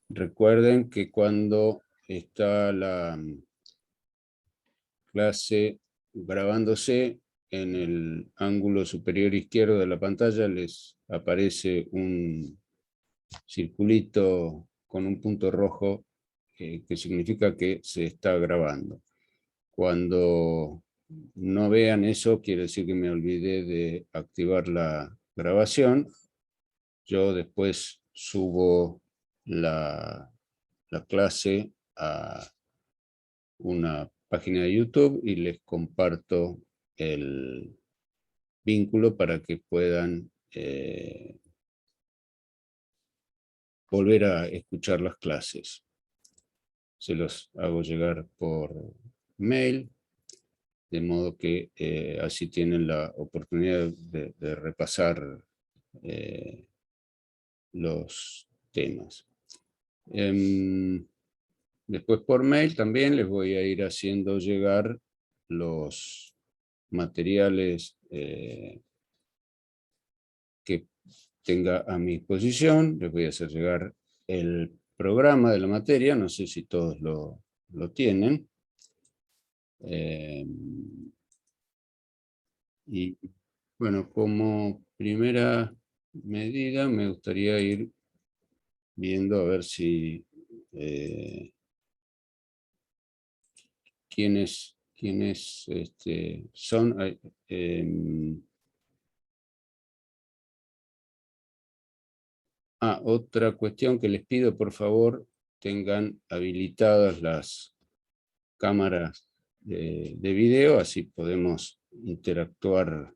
Recuerden que cuando está la clase grabándose, en el ángulo superior izquierdo de la pantalla les aparece un circulito con un punto rojo que significa que se está grabando. Cuando no vean eso, quiere decir que me olvidé de activar la grabación. Yo después subo la clase a una página de YouTube y les comparto el vínculo para que puedan volver a escuchar las clases. Se los hago llegar por mail, de modo que así tienen la oportunidad de repasar los temas. Después por mail también les voy a ir haciendo llegar los materiales que tenga a mi disposición. Les voy a hacer llegar el programa de la materia, no sé si todos lo tienen. Y bueno, como primera medida me gustaría ir viendo a ver si quiénes son. Otra cuestión que les pido, por favor, tengan habilitadas las cámaras de video, así podemos interactuar,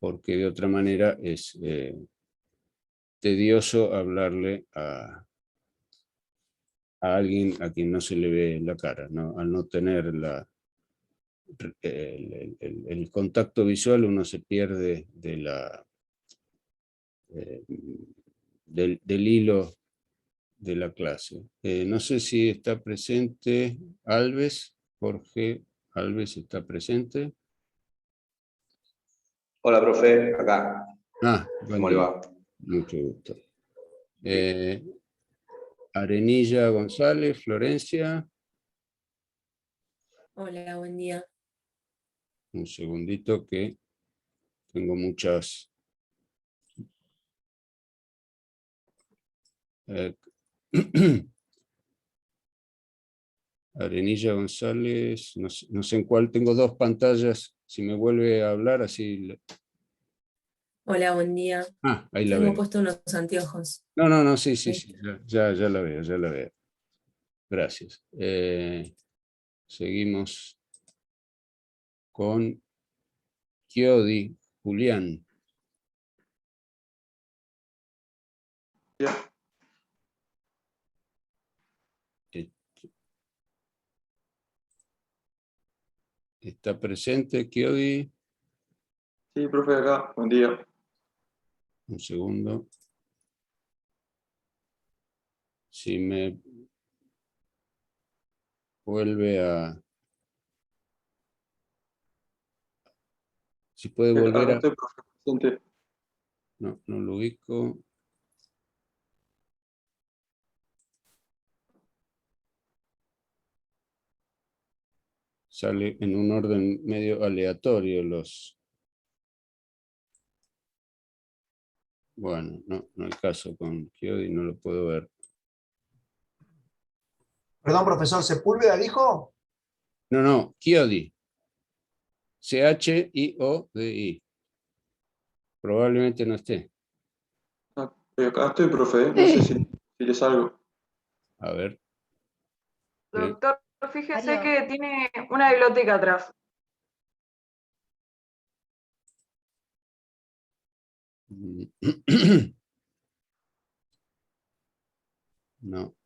porque de otra manera es tedioso hablarle a alguien a quien no se le ve la cara, ¿no? Al no tener el contacto visual, uno se pierde de del hilo de la clase. No sé si está presente Alves. Jorge Alves está presente. Hola, profe, acá. Buen ¿Cómo le día. va? Mucho gusto. Arenilla González, Florencia. Hola, buen día. Un segundito que tengo muchas... Arenilla González, no sé en cuál, tengo dos pantallas, si me vuelve a hablar así... Hola, buen día. Ahí la Tengo veo. puesto unos anteojos. No, sí, ya la veo. Gracias. Seguimos con Chiodi, Julián. ¿Está presente Chiodi? Sí, profe, acá. Buen día. Un segundo. Si me vuelve a... Si puede volver Acá a... estoy, profe, presente. No lo ubico. Sale en un orden medio aleatorio los... Bueno, no hay caso con Chiodi, no lo puedo ver. Perdón, profesor, ¿Sepúlveda dijo? No, Chiodi. Chiodi. Probablemente no esté. Acá estoy, profe. No sé si le salgo. A ver. Doctor, fíjese Mario. que tiene una biblioteca atrás. No.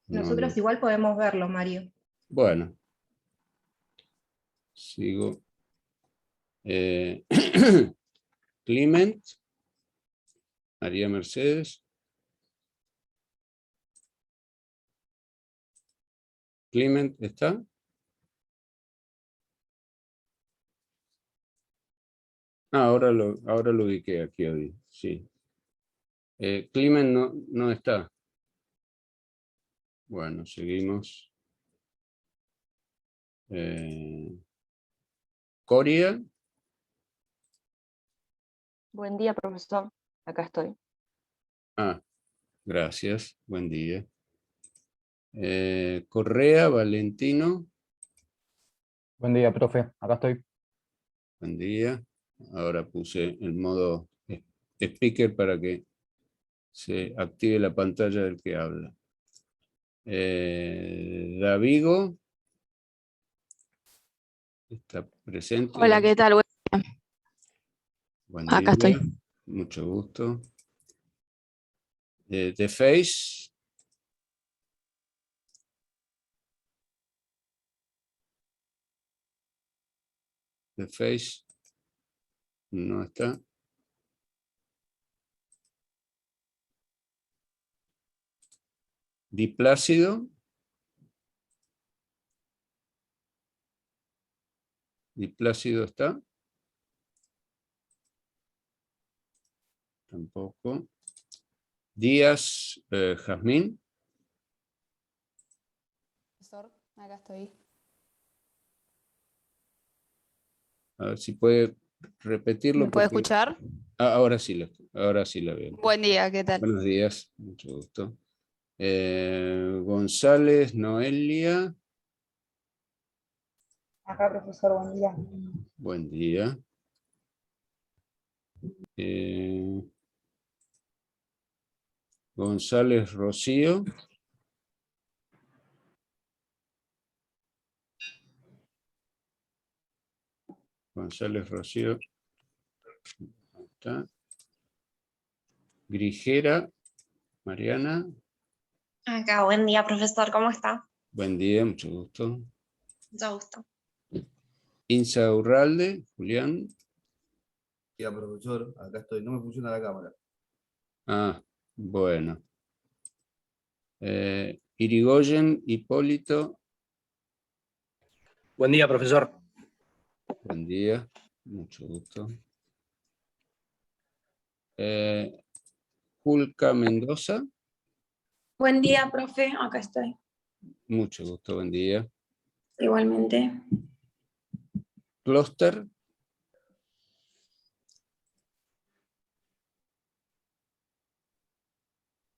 Nosotros igual podemos verlo, Mario. Bueno. Sigo. Clement. María Mercedes. Clement, ¿está? Ah, ahora lo ubiqué aquí hoy, sí. Climen no está. Bueno, seguimos. Coria. Buen día, profesor. Acá estoy. Ah, gracias. Buen día. Correa, Valentino. Buen día, profe. Acá estoy. Buen día. Ahora puse el modo speaker para que se active la pantalla del que habla. Davigo. ¿Está presente? Hola, ¿qué tal? Buen Acá día. estoy. Mucho gusto. The Face. The Face. No está. Diplácido. Diplácido está. Tampoco. Díaz, Jazmín. Profesor, acá estoy. A ver si puede repetirlo. ¿Me puede Porque... escuchar? ahora sí la veo. Buen día, ¿qué tal? Buenos días, mucho gusto. González, Noelia. Acá, profesor, buen día. Buen día. González, Rocío. González, Rocío. Ahí está. Grijera, Mariana. Acá, buen día, profesor, ¿cómo está? Buen día, mucho gusto. Mucho gusto. Insa Urralde, Julián. Ya, profesor, acá estoy. No me funciona la cámara. Ah, bueno. Irigoyen, Hipólito. Buen día, profesor. Buen día, mucho gusto. Julka Mendoza. Buen día, profe, acá estoy. Mucho gusto, buen día. Igualmente. Clúster.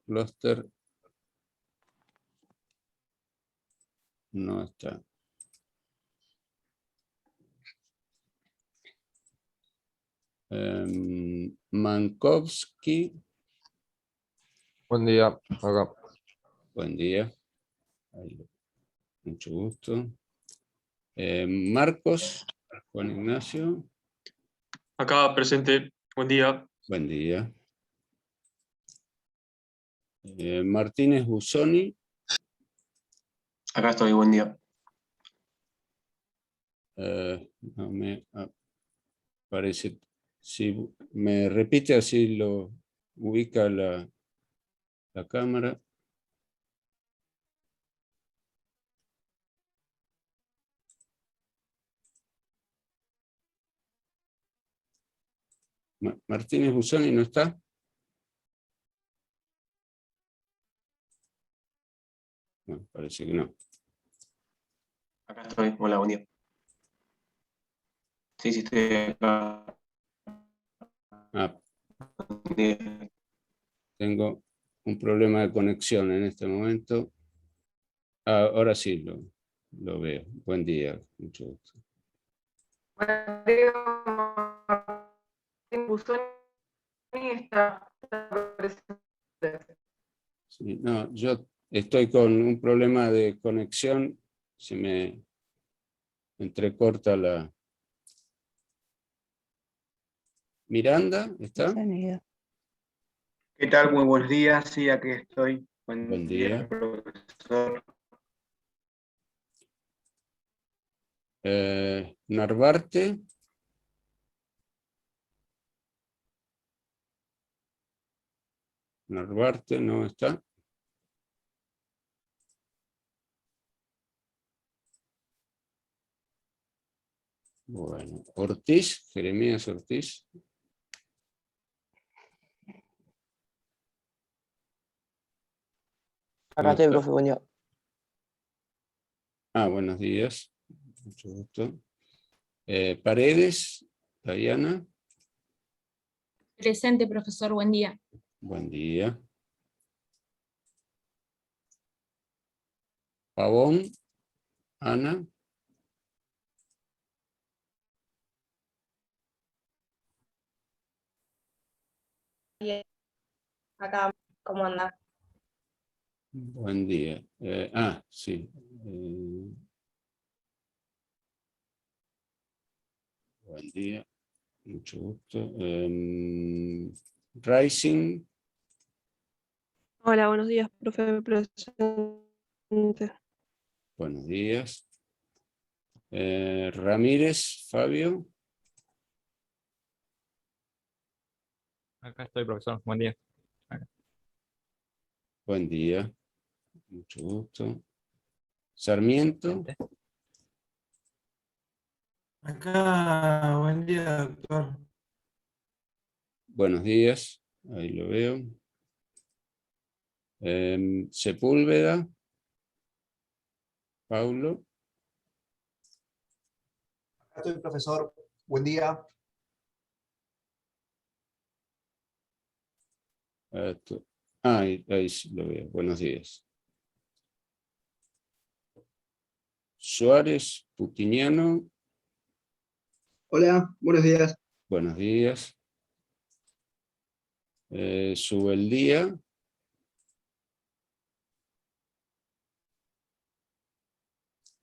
Clúster. No está. Mankovsky. Buen día. Acá. Buen día. Mucho gusto. Marcos, Juan Ignacio. Acá presente. Buen día. Buen día. Martínez Busoni. Acá estoy, buen día. No me parece. Si me repite, así lo ubica la cámara. Martínez Busoni no está. No, parece que no. Acá estoy, hola, buen día. Sí, estoy acá. Ah, Buen día. tengo un problema de conexión en este momento. Ahora sí lo veo. Buen día, mucho gusto. Buen día, Martín Busoni está presente. Sí, no, yo estoy con un problema de conexión. Se me entrecorta la... Miranda, ¿está? ¿Qué tal? Muy buenos días. Sí, aquí estoy. Buen Buen día. día, profesor. Narvarte. Narvarte no está. Bueno, Ortiz, Jeremías Ortiz. Acá estoy, profe, buen día. Buenos días. Mucho gusto. Paredes, Diana. Presente, profesor, buen día. Buen día. Pavón, Ana. Acá, ¿cómo anda? Buen día. Sí. Buen día. Mucho gusto. Rising. Hola, buenos días, profe. Presente. Buenos días. Ramírez, Fabio. Acá estoy, profesor. Buen día. Buen día. Mucho gusto. Sarmiento. Acá, buen día, doctor. Buenos días. Ahí lo veo. Sepúlveda. Paulo. Acá estoy, profesor. Buen día. Ahí sí lo veo. Buenos días. Suárez Putiniano. Hola, buenos días. Buenos días. Subeldía.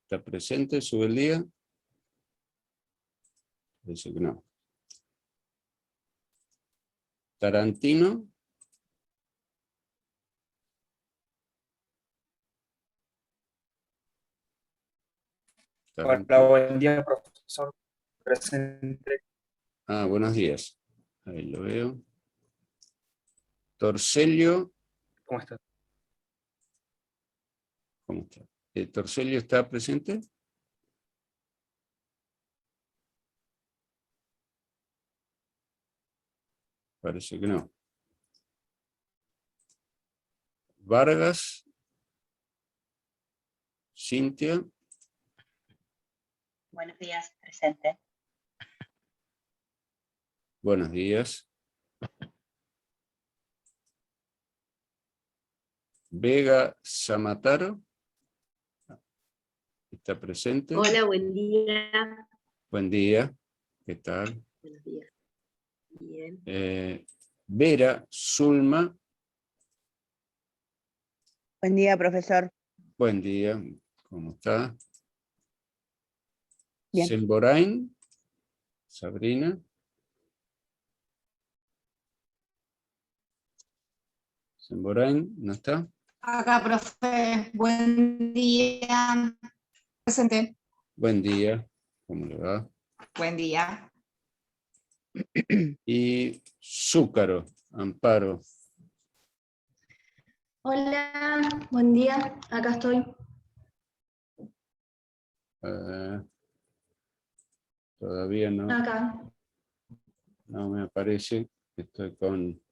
¿Está presente Subeldía? Parece que no. Tarantino. Hola, buen día, profesor. Presente. Buenos días. Ahí lo veo. Torcelio. ¿Cómo está? ¿Cómo está? ¿Torcelio está presente? Parece que no. Vargas. Cintia. Buenos días, presente. Buenos días. Vega Zamataro. ¿Está presente? Hola, buen día. Buen día. ¿Qué tal? Buenos días. Bien. Vera Zulma. Buen día, profesor. Buen día. ¿Cómo está? Bien. Semborain. Sabrina. Semborain, ¿no está? Acá, profe. Buen día. Presente. Buen día. ¿Cómo le va? Buen día. Y Zúcaro, Amparo. Hola, buen día. Acá estoy. Todavía no, Acá. no me aparece. Estoy con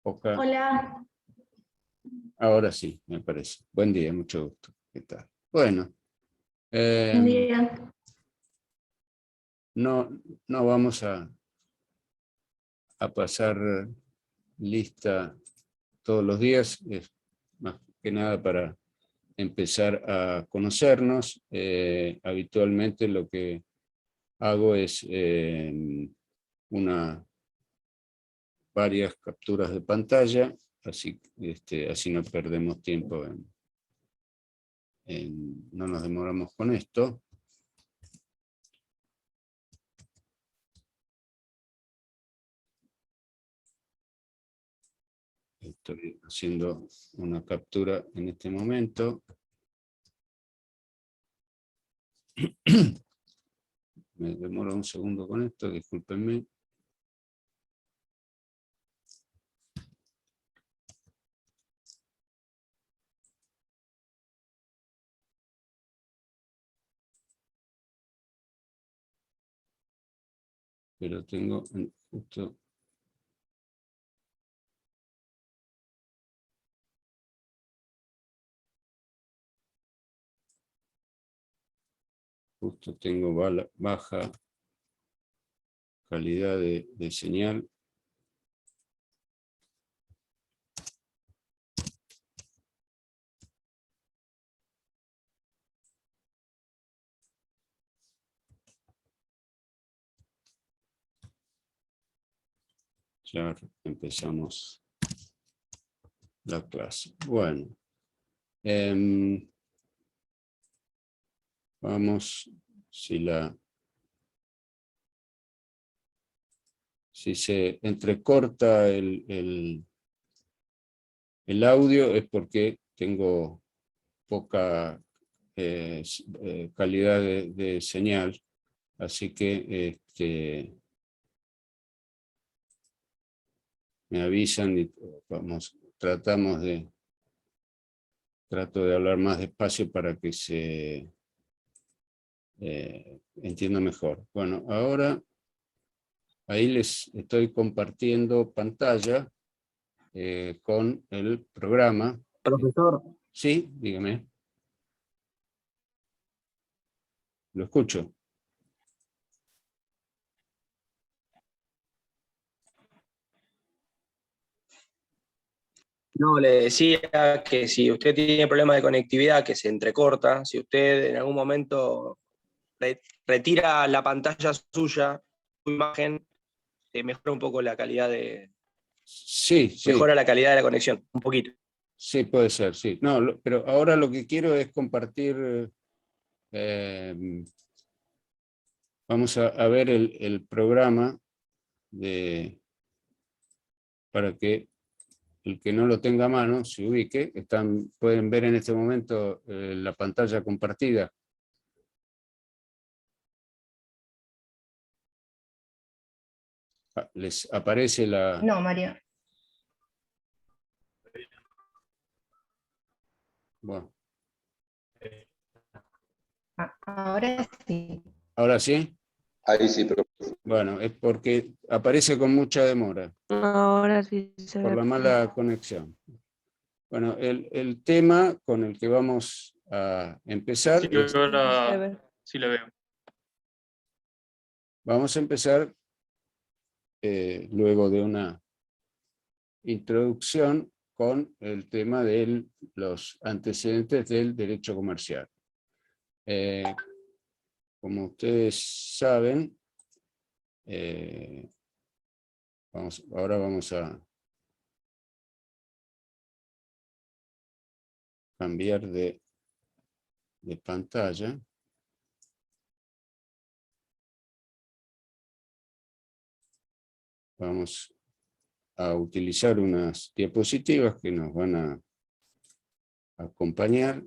poca. Hola. Ahora sí, me parece. Buen día, mucho gusto. ¿Qué tal? Bueno. Buen día. No vamos a pasar lista todos los días. Es más que nada para empezar a conocernos. Habitualmente lo que hago es varias capturas de pantalla, así no perdemos tiempo, no nos demoramos con esto. Estoy haciendo una captura en este momento. Me demoro un segundo con esto, discúlpenme. pero tengo justo... Justo tengo baja calidad de señal. Ya empezamos la clase. Bueno. Vamos, si se entrecorta el audio es porque tengo poca calidad de señal, así que me avisan y trato de hablar más despacio para que se entienda mejor. Bueno, ahora ahí les estoy compartiendo pantalla con el programa. Profesor. Sí, dígame. Lo escucho. No, le decía que si usted tiene problemas de conectividad, que se entrecorta, si usted en algún momento retira la pantalla suya, su imagen, mejora un poco la calidad Sí. Mejora la calidad de la conexión, un poquito. Sí, puede ser, sí. No, pero ahora lo que quiero es compartir... vamos a ver el programa para que el que no lo tenga a mano se ubique. Pueden ver en este momento la pantalla compartida. ¿Les aparece la...? No, María. Bueno. Ahora sí. ¿Ahora sí? Ahí sí, pero... Bueno, es porque aparece con mucha demora. Ahora sí se ve. Por la mala conexión. Bueno, el tema con el que vamos a empezar... Sí, ahora sí la veo. Vamos a empezar luego de una introducción con el tema de los antecedentes del derecho comercial. Como ustedes saben, ahora vamos a cambiar de pantalla. Vamos a utilizar unas diapositivas que nos van a acompañar.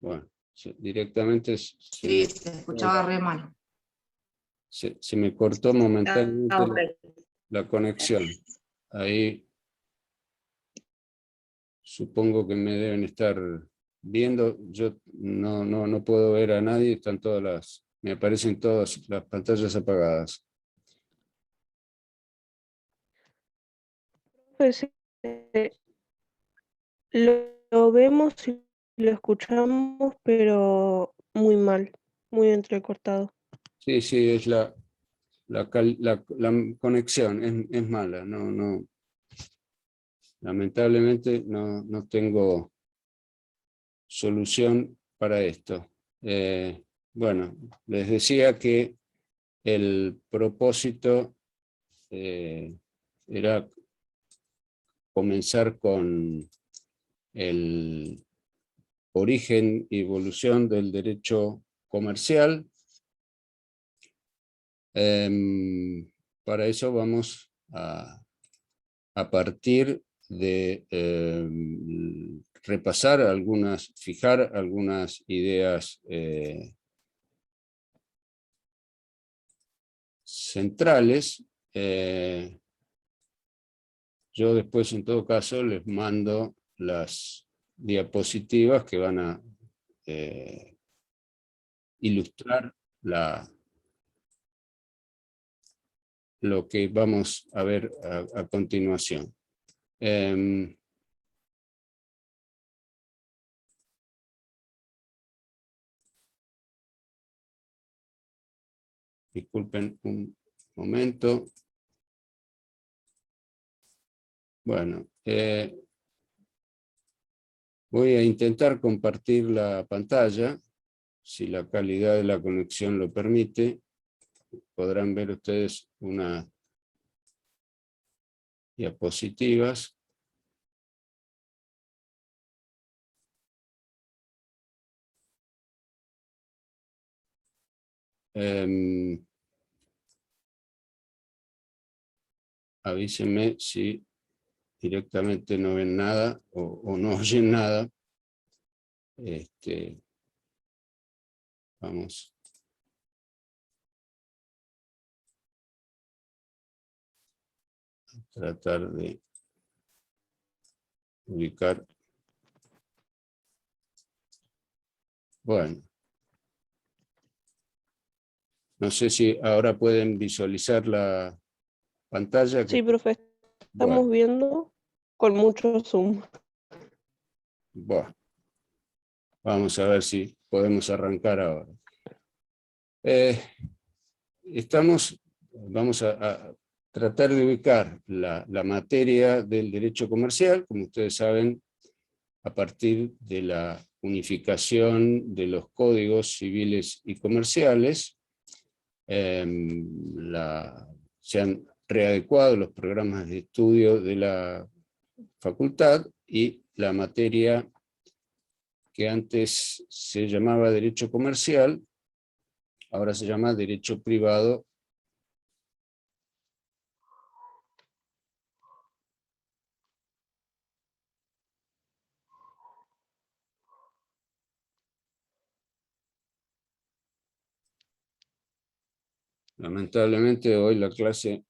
Bueno, directamente Sí, se escuchaba re mal. Se me cortó momentáneamente ok. la conexión. Ahí supongo que me deben estar viendo. Yo no puedo ver a nadie, me aparecen todas las pantallas apagadas. Pues, lo vemos y lo escuchamos, pero muy mal, muy entrecortado. Sí, es la conexión es mala. Lamentablemente no tengo solución para esto. Bueno, les decía que el propósito era comenzar con el origen y evolución del derecho comercial. Para eso vamos a partir de fijar algunas ideas centrales yo después en todo caso les mando las diapositivas que van a ilustrar lo que vamos a ver a continuación. Disculpen un momento. Bueno, voy a intentar compartir la pantalla. Si la calidad de la conexión lo permite, podrán ver ustedes unas diapositivas. Avísenme si directamente no ven nada o no oyen nada. Vamos. A tratar de ubicar. Bueno. No sé si ahora pueden visualizar la pantalla. Sí, profe, estamos viendo con mucho zoom. Bueno, vamos a ver si podemos arrancar ahora. Vamos a tratar de ubicar la materia del derecho comercial, como ustedes saben, a partir de la unificación de los códigos civiles y comerciales. Se han readecuado los programas de estudio de la facultad y la materia que antes se llamaba derecho comercial, ahora se llama derecho privado . Lamentablemente hoy la clase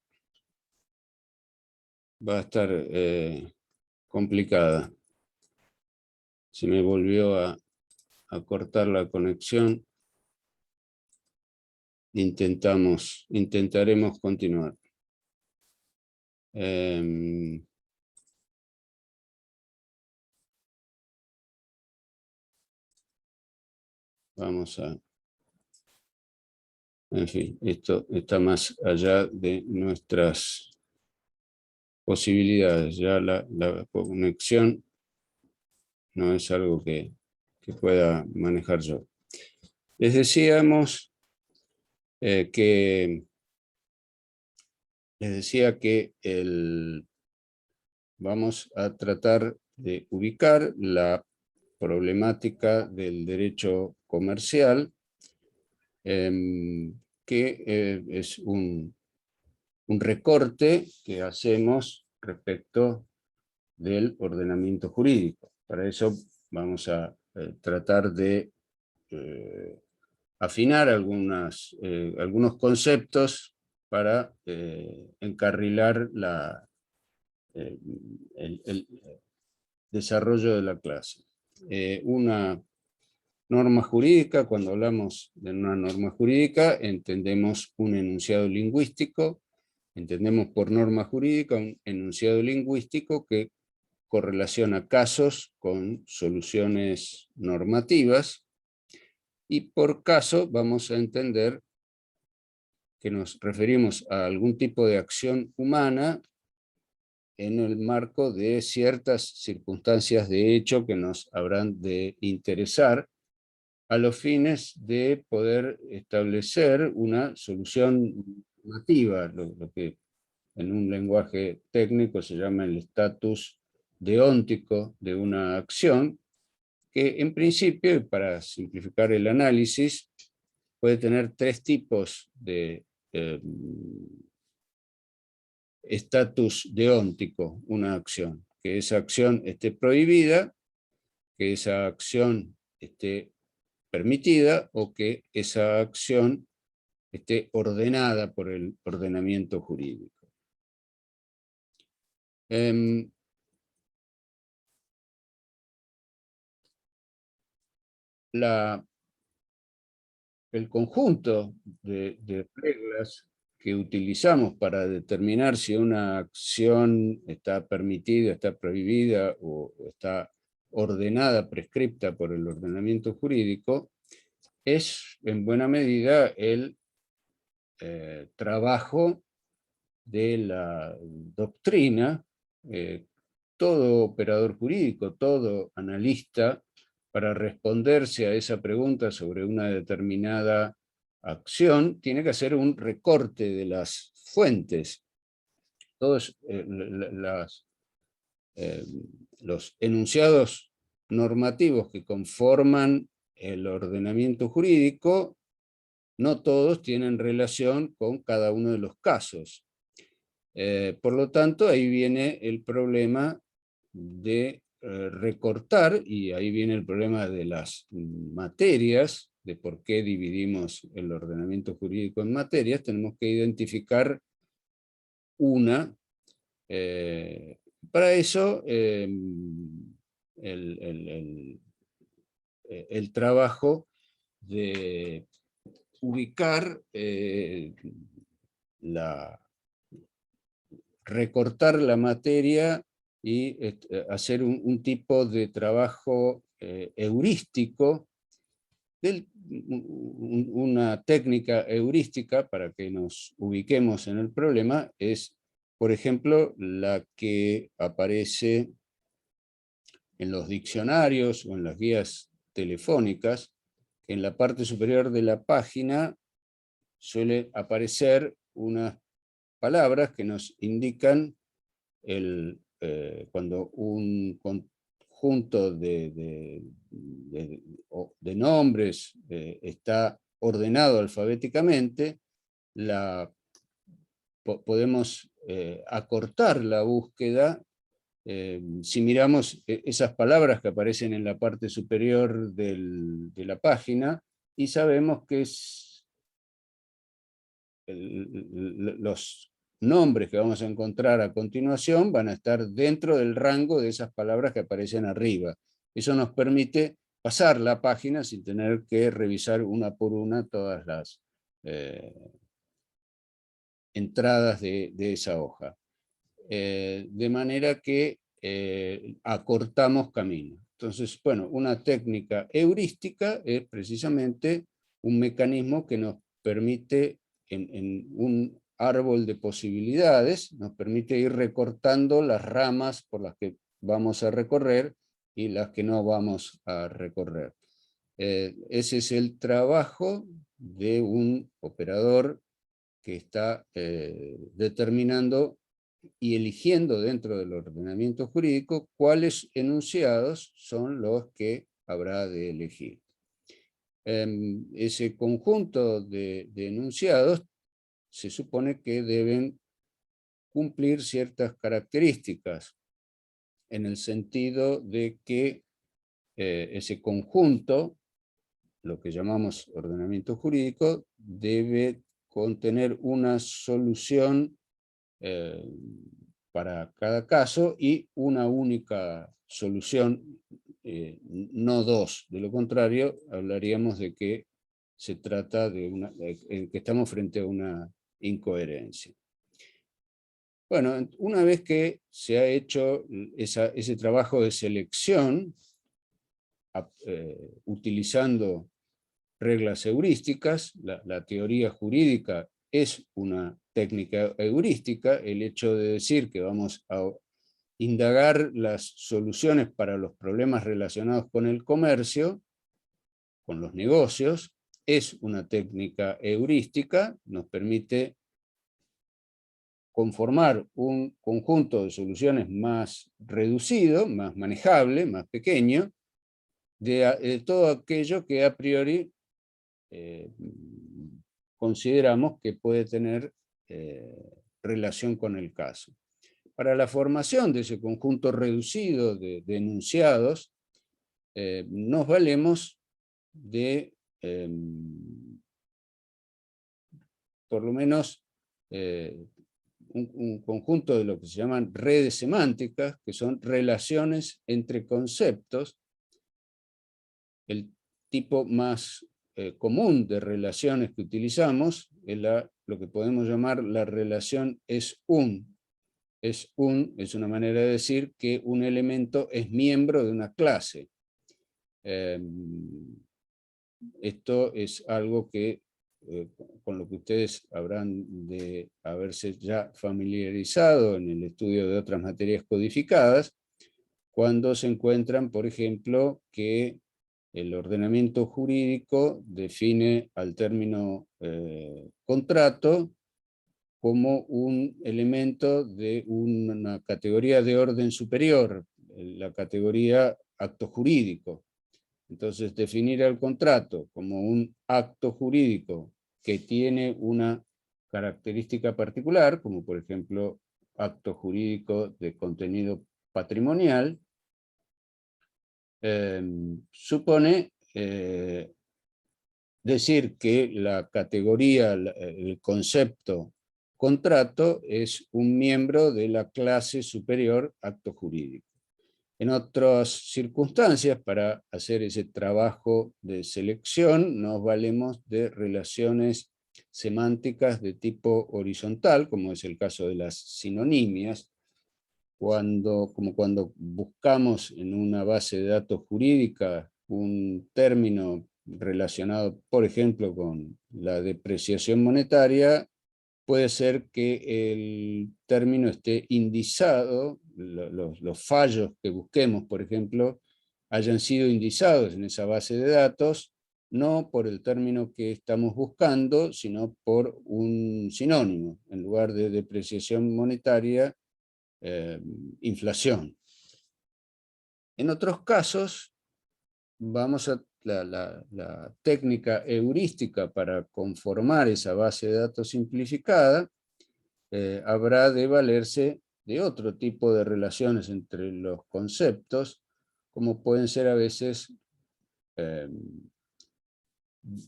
va a estar complicada. Se me volvió a cortar la conexión. Intentaremos continuar. Vamos a... En fin, esto está más allá de nuestras posibilidades. Ya la conexión no es algo que pueda manejar yo. Les decíamos que vamos a tratar de ubicar la problemática del derecho comercial, que es un recorte que hacemos respecto del ordenamiento jurídico. Para eso vamos a tratar de afinar algunos conceptos para encarrilar el desarrollo de la clase. Una norma jurídica, cuando hablamos de una norma jurídica, entendemos un enunciado lingüístico, entendemos por norma jurídica un enunciado lingüístico que correlaciona casos con soluciones normativas, y por caso vamos a entender que nos referimos a algún tipo de acción humana en el marco de ciertas circunstancias de hecho que nos habrán de interesar a los fines de poder establecer una solución normativa, lo que en un lenguaje técnico se llama el estatus deóntico de una acción, que en principio, y para simplificar el análisis, puede tener tres tipos de estatus deóntico, una acción. Que esa acción esté prohibida, que esa acción esté permitida, o que esa acción esté ordenada por el ordenamiento jurídico. El conjunto de reglas que utilizamos para determinar si una acción está permitida, está prohibida o está ordenada, prescripta por el ordenamiento jurídico, es en buena medida el trabajo de la doctrina. Todo operador jurídico, todo analista, para responderse a esa pregunta sobre una determinada acción, tiene que hacer un recorte de las fuentes. Todos los enunciados normativos que conforman el ordenamiento jurídico, no todos tienen relación con cada uno de los casos. Por lo tanto, ahí viene el problema de recortar, y ahí viene el problema de las materias, de por qué dividimos el ordenamiento jurídico en materias. Tenemos que identificar una. Para eso, el trabajo de ubicar recortar la materia y hacer un tipo de trabajo heurístico, una técnica heurística para que nos ubiquemos en el problema es, por ejemplo, la que aparece en los diccionarios o en las guías telefónicas. En la parte superior de la página suele aparecer unas palabras que nos indican cuando un conjunto de nombres está ordenado alfabéticamente, podemos acortar la búsqueda si miramos esas palabras que aparecen en la parte superior de la página, y sabemos que los nombres que vamos a encontrar a continuación van a estar dentro del rango de esas palabras que aparecen arriba. Eso nos permite pasar la página sin tener que revisar una por una todas las entradas de esa hoja. De manera que acortamos camino. Entonces, bueno, una técnica heurística es precisamente un mecanismo que nos permite, en un árbol de posibilidades, nos permite ir recortando las ramas por las que vamos a recorrer y las que no vamos a recorrer. Ese es el trabajo de un operador que está determinando y eligiendo dentro del ordenamiento jurídico cuáles enunciados son los que habrá de elegir. Ese conjunto de enunciados se supone que deben cumplir ciertas características, en el sentido de que ese conjunto, lo que llamamos ordenamiento jurídico, debe contener una solución para cada caso y una única solución, no dos. De lo contrario, hablaríamos de que se trata de que estamos frente a una incoherencia. Bueno, una vez que se ha hecho ese trabajo de selección, utilizando reglas heurísticas, la teoría jurídica es una técnica heurística. El hecho de decir que vamos a indagar las soluciones para los problemas relacionados con el comercio, con los negocios, es una técnica heurística, nos permite conformar un conjunto de soluciones más reducido, más manejable, más pequeño, de todo aquello que a priori consideramos que puede tener relación con el caso. Para la formación de ese conjunto reducido de enunciados, nos valemos de por lo menos un conjunto de lo que se llaman redes semánticas, que son relaciones entre conceptos. El tipo más común de relaciones que utilizamos es lo que podemos llamar la relación es-un. Es-un es una manera de decir que un elemento es miembro de una clase. Esto es algo que, con lo que ustedes habrán de haberse ya familiarizado en el estudio de otras materias codificadas, cuando se encuentran, por ejemplo, que el ordenamiento jurídico define al término contrato como un elemento de una categoría de orden superior, la categoría acto jurídico. Entonces, definir el contrato como un acto jurídico que tiene una característica particular, como por ejemplo acto jurídico de contenido patrimonial, supone decir que la categoría, el concepto contrato es un miembro de la clase superior acto jurídico. En otras circunstancias, para hacer ese trabajo de selección, nos valemos de relaciones semánticas de tipo horizontal, como es el caso de las sinonimias, como cuando buscamos en una base de datos jurídica un término relacionado, por ejemplo, con la depreciación monetaria, puede ser que el término esté indizado, los fallos que busquemos, por ejemplo, hayan sido indizados en esa base de datos, no por el término que estamos buscando, sino por un sinónimo. En lugar de depreciación monetaria, inflación. En otros casos, vamos a la técnica heurística para conformar esa base de datos simplificada, habrá de valerse de otro tipo de relaciones entre los conceptos, como pueden ser a veces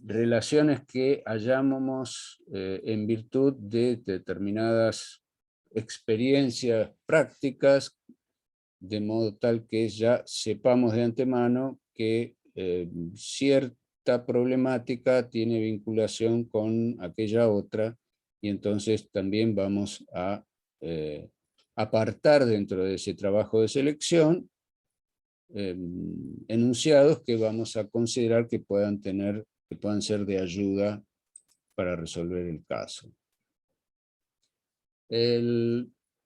relaciones que hallamos en virtud de determinadas experiencias prácticas, de modo tal que ya sepamos de antemano que cierta problemática tiene vinculación con aquella otra, y entonces también vamos a apartar dentro de ese trabajo de selección enunciados que vamos a considerar que puedan ser de ayuda para resolver el caso.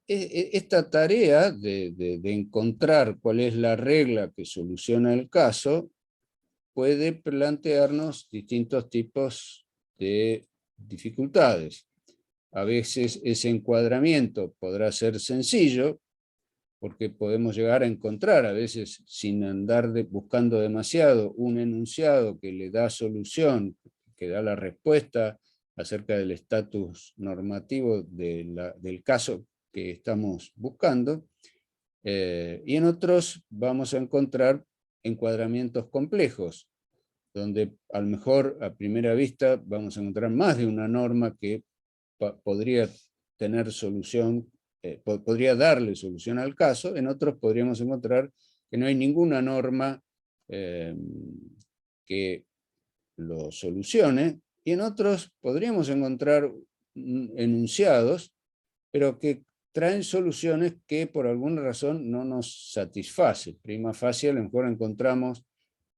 Esta tarea de encontrar cuál es la regla que soluciona el caso puede plantearnos distintos tipos de dificultades. A veces ese encuadramiento podrá ser sencillo, porque podemos llegar a encontrar, a veces sin andar buscando demasiado, un enunciado que le da solución, que da la respuesta acerca del estatus normativo del caso que estamos buscando, y en otros vamos a encontrar encuadramientos complejos, donde a lo mejor a primera vista vamos a encontrar más de una norma que podría tener solución, podría darle solución al caso. En otros podríamos encontrar que no hay ninguna norma que lo solucione, y en otros podríamos encontrar enunciados, pero que traen soluciones que por alguna razón no nos satisfacen. Prima facie, a lo mejor encontramos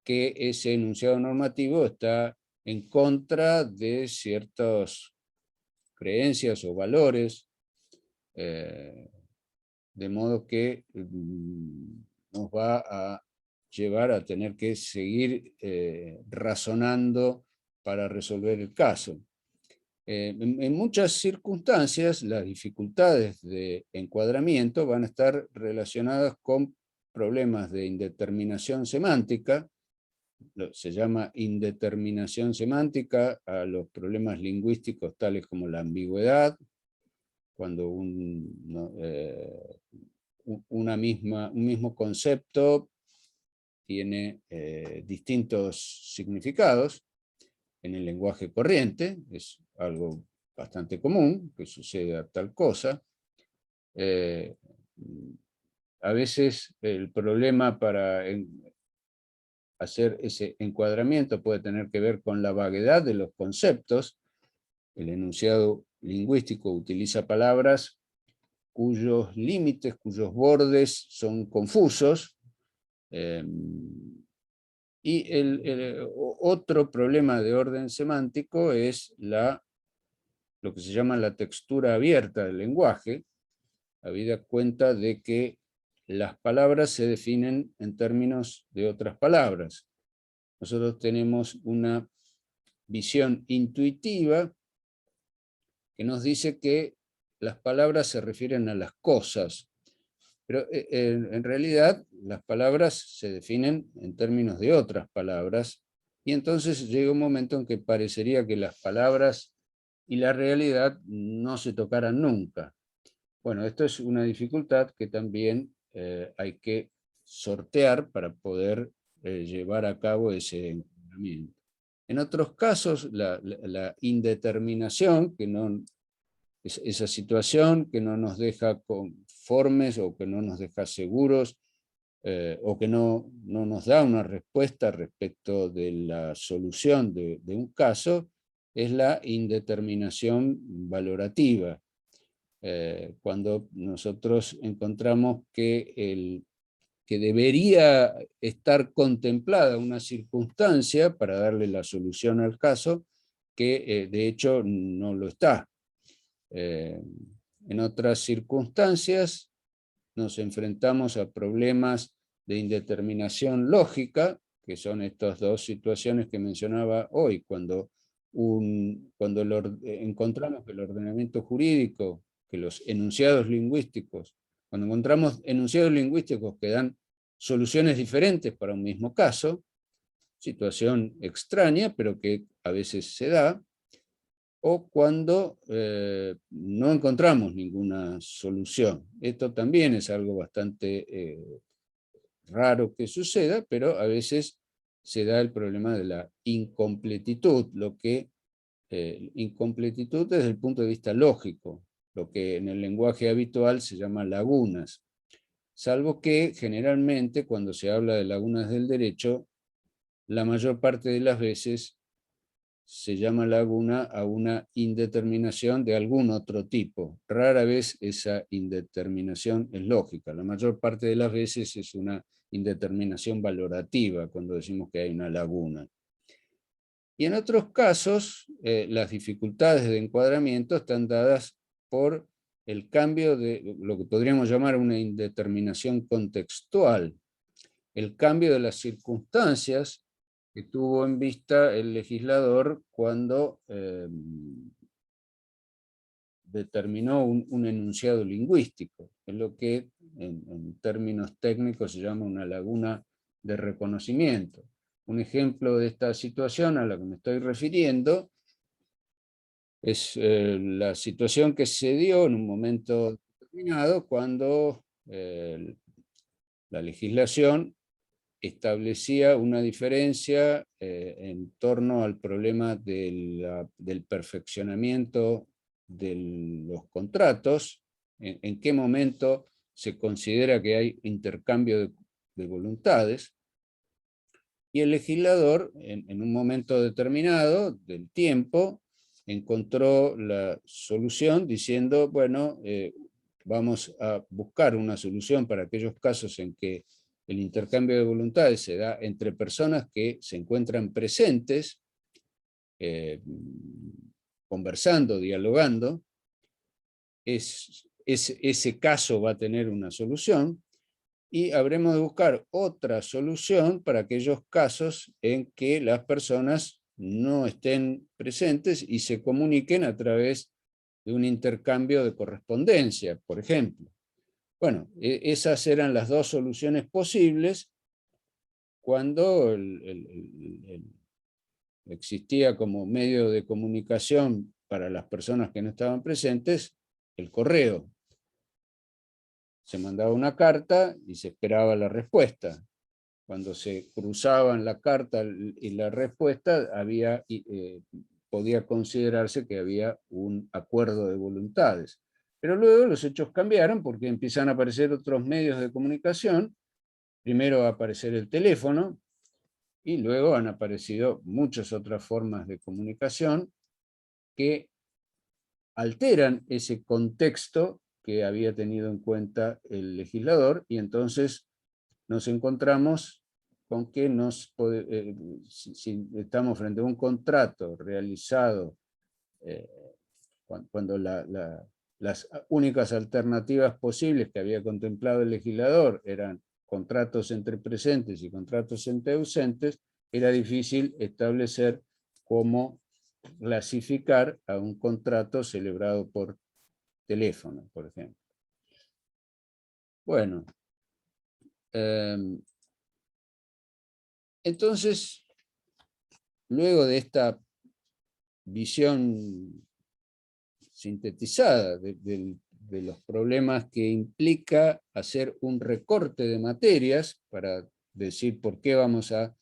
que ese enunciado normativo está en contra de ciertas creencias o valores, de modo que nos va a llevar a tener que seguir razonando para resolver el caso. En muchas circunstancias, las dificultades de encuadramiento van a estar relacionadas con problemas de indeterminación semántica. Se llama indeterminación semántica a los problemas lingüísticos tales como la ambigüedad, cuando un mismo concepto tiene distintos significados en el lenguaje corriente. Es algo bastante común que suceda tal cosa. A veces el problema para hacer ese encuadramiento puede tener que ver con la vaguedad de los conceptos. El enunciado lingüístico utiliza palabras cuyos límites, cuyos bordes son confusos. Y otro problema de orden semántico es lo que se llama la textura abierta del lenguaje, habida cuenta de que las palabras se definen en términos de otras palabras. Nosotros tenemos una visión intuitiva que nos dice que las palabras se refieren a las cosas, pero en realidad las palabras se definen en términos de otras palabras, y entonces llega un momento en que parecería que las palabras y la realidad no se tocaran nunca. Bueno, esto es una dificultad que también hay que sortear para poder llevar a cabo ese entrenamiento. En otros casos, la indeterminación, esa situación que no nos deja conformes o que no nos deja seguros, o que no nos da una respuesta respecto de la solución de un caso, es la indeterminación valorativa. Cuando nosotros encontramos que debería estar contemplada una circunstancia para darle la solución al caso, que de hecho no lo está. En otras circunstancias nos enfrentamos a problemas de indeterminación lógica, que son estas dos situaciones que mencionaba hoy, cuando encontramos que el ordenamiento jurídico, que los enunciados lingüísticos, cuando encontramos enunciados lingüísticos que dan soluciones diferentes para un mismo caso, situación extraña, pero que a veces se da, o cuando no encontramos ninguna solución. Esto también es algo bastante raro que suceda, pero a veces se da el problema de la incompletitud, incompletitud desde el punto de vista lógico, lo que en el lenguaje habitual se llama lagunas, salvo que generalmente cuando se habla de lagunas del derecho, la mayor parte de las veces se llama laguna a una indeterminación de algún otro tipo. Rara vez esa indeterminación es lógica. La mayor parte de las veces es una indeterminación valorativa cuando decimos que hay una laguna. Y en otros casos, las dificultades de encuadramiento están dadas por el cambio de lo que podríamos llamar una indeterminación contextual, el cambio de las circunstancias que tuvo en vista el legislador cuando determinó un enunciado lingüístico. Es lo que en términos técnicos se llama una laguna de reconocimiento. Un ejemplo de esta situación a la que me estoy refiriendo es la situación que se dio en un momento determinado cuando la legislación establecía una diferencia en torno al problema del perfeccionamiento de los contratos, en qué momento se considera que hay intercambio de voluntades, y el legislador en un momento determinado del tiempo encontró la solución diciendo, bueno, vamos a buscar una solución para aquellos casos en que el intercambio de voluntades se da entre personas que se encuentran presentes, conversando, dialogando. Ese caso va a tener una solución, y habremos de buscar otra solución para aquellos casos en que las personas no estén presentes y se comuniquen a través de un intercambio de correspondencia, por ejemplo. Bueno, esas eran las dos soluciones posibles cuando existía como medio de comunicación para las personas que no estaban presentes el correo. Se mandaba una carta y se esperaba la respuesta. Cuando se cruzaban la carta y la respuesta, podía considerarse que había un acuerdo de voluntades. Pero luego los hechos cambiaron porque empiezan a aparecer otros medios de comunicación. Primero va a aparecer el teléfono, y luego han aparecido muchas otras formas de comunicación que alteran ese contexto que había tenido en cuenta el legislador, y entonces nos encontramos con que si estamos frente a un contrato realizado cuando las únicas alternativas posibles que había contemplado el legislador eran contratos entre presentes y contratos entre ausentes, era difícil establecer cómo clasificar a un contrato celebrado por teléfono, por ejemplo. Bueno, entonces, luego de esta visión sintetizada de los problemas que implica hacer un recorte de materias para decir por qué vamos a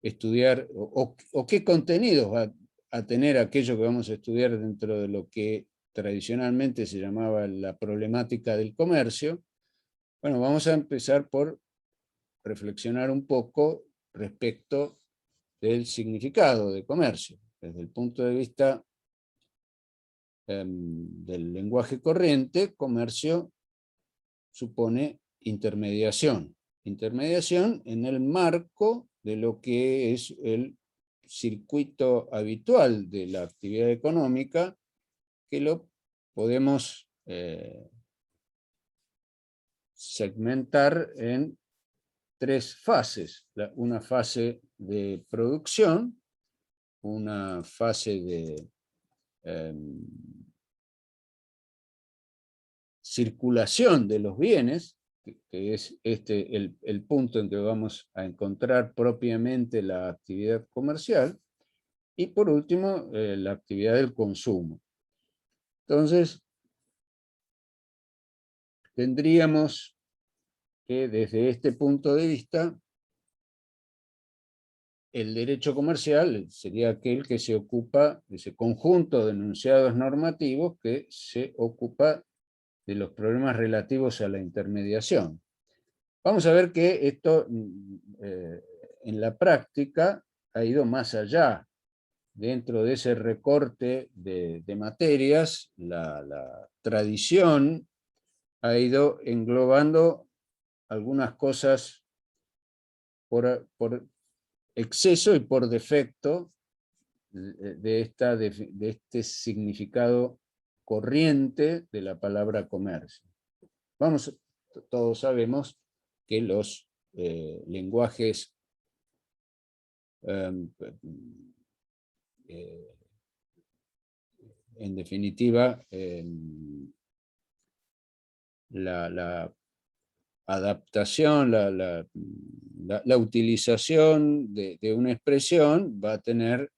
estudiar o qué contenidos va a tener aquello que vamos a estudiar dentro de lo que tradicionalmente se llamaba la problemática del comercio. Bueno, vamos a empezar por reflexionar un poco respecto del significado de comercio, desde el punto de vista del lenguaje corriente. Comercio supone intermediación. Intermediación en el marco de lo que es el circuito habitual de la actividad económica, que lo podemos segmentar en tres fases. Una fase de producción, una fase de circulación de los bienes, que es el punto en que vamos a encontrar propiamente la actividad comercial, y por último la actividad del consumo. Entonces, tendríamos que desde este punto de vista, el derecho comercial sería aquel que se ocupa de ese conjunto de enunciados normativos que se ocupa de los problemas relativos a la intermediación. Vamos a ver que esto en la práctica ha ido más allá. Dentro de ese recorte de materias, la tradición ha ido englobando algunas cosas por exceso y por defecto de este significado corriente de la palabra comercio. Todos sabemos que los lenguajes en definitiva la adaptación, la utilización de una expresión va a tener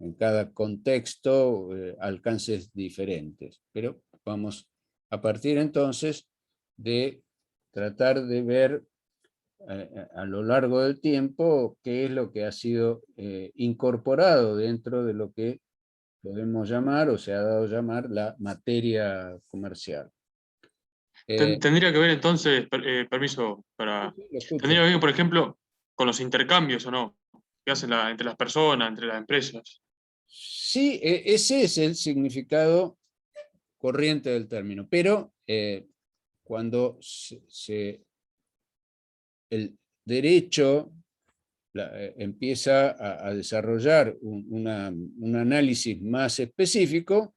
en cada contexto alcances diferentes. Pero vamos a partir entonces de tratar de ver a lo largo del tiempo qué es lo que ha sido incorporado dentro de lo que podemos llamar o se ha dado a llamar la materia comercial. Tendría que ver entonces, permiso, tendría que ver, por ejemplo, con los intercambios o no, que hacen entre las personas, entre las empresas. Sí, ese es el significado corriente del término, pero cuando el derecho empieza a desarrollar un análisis más específico,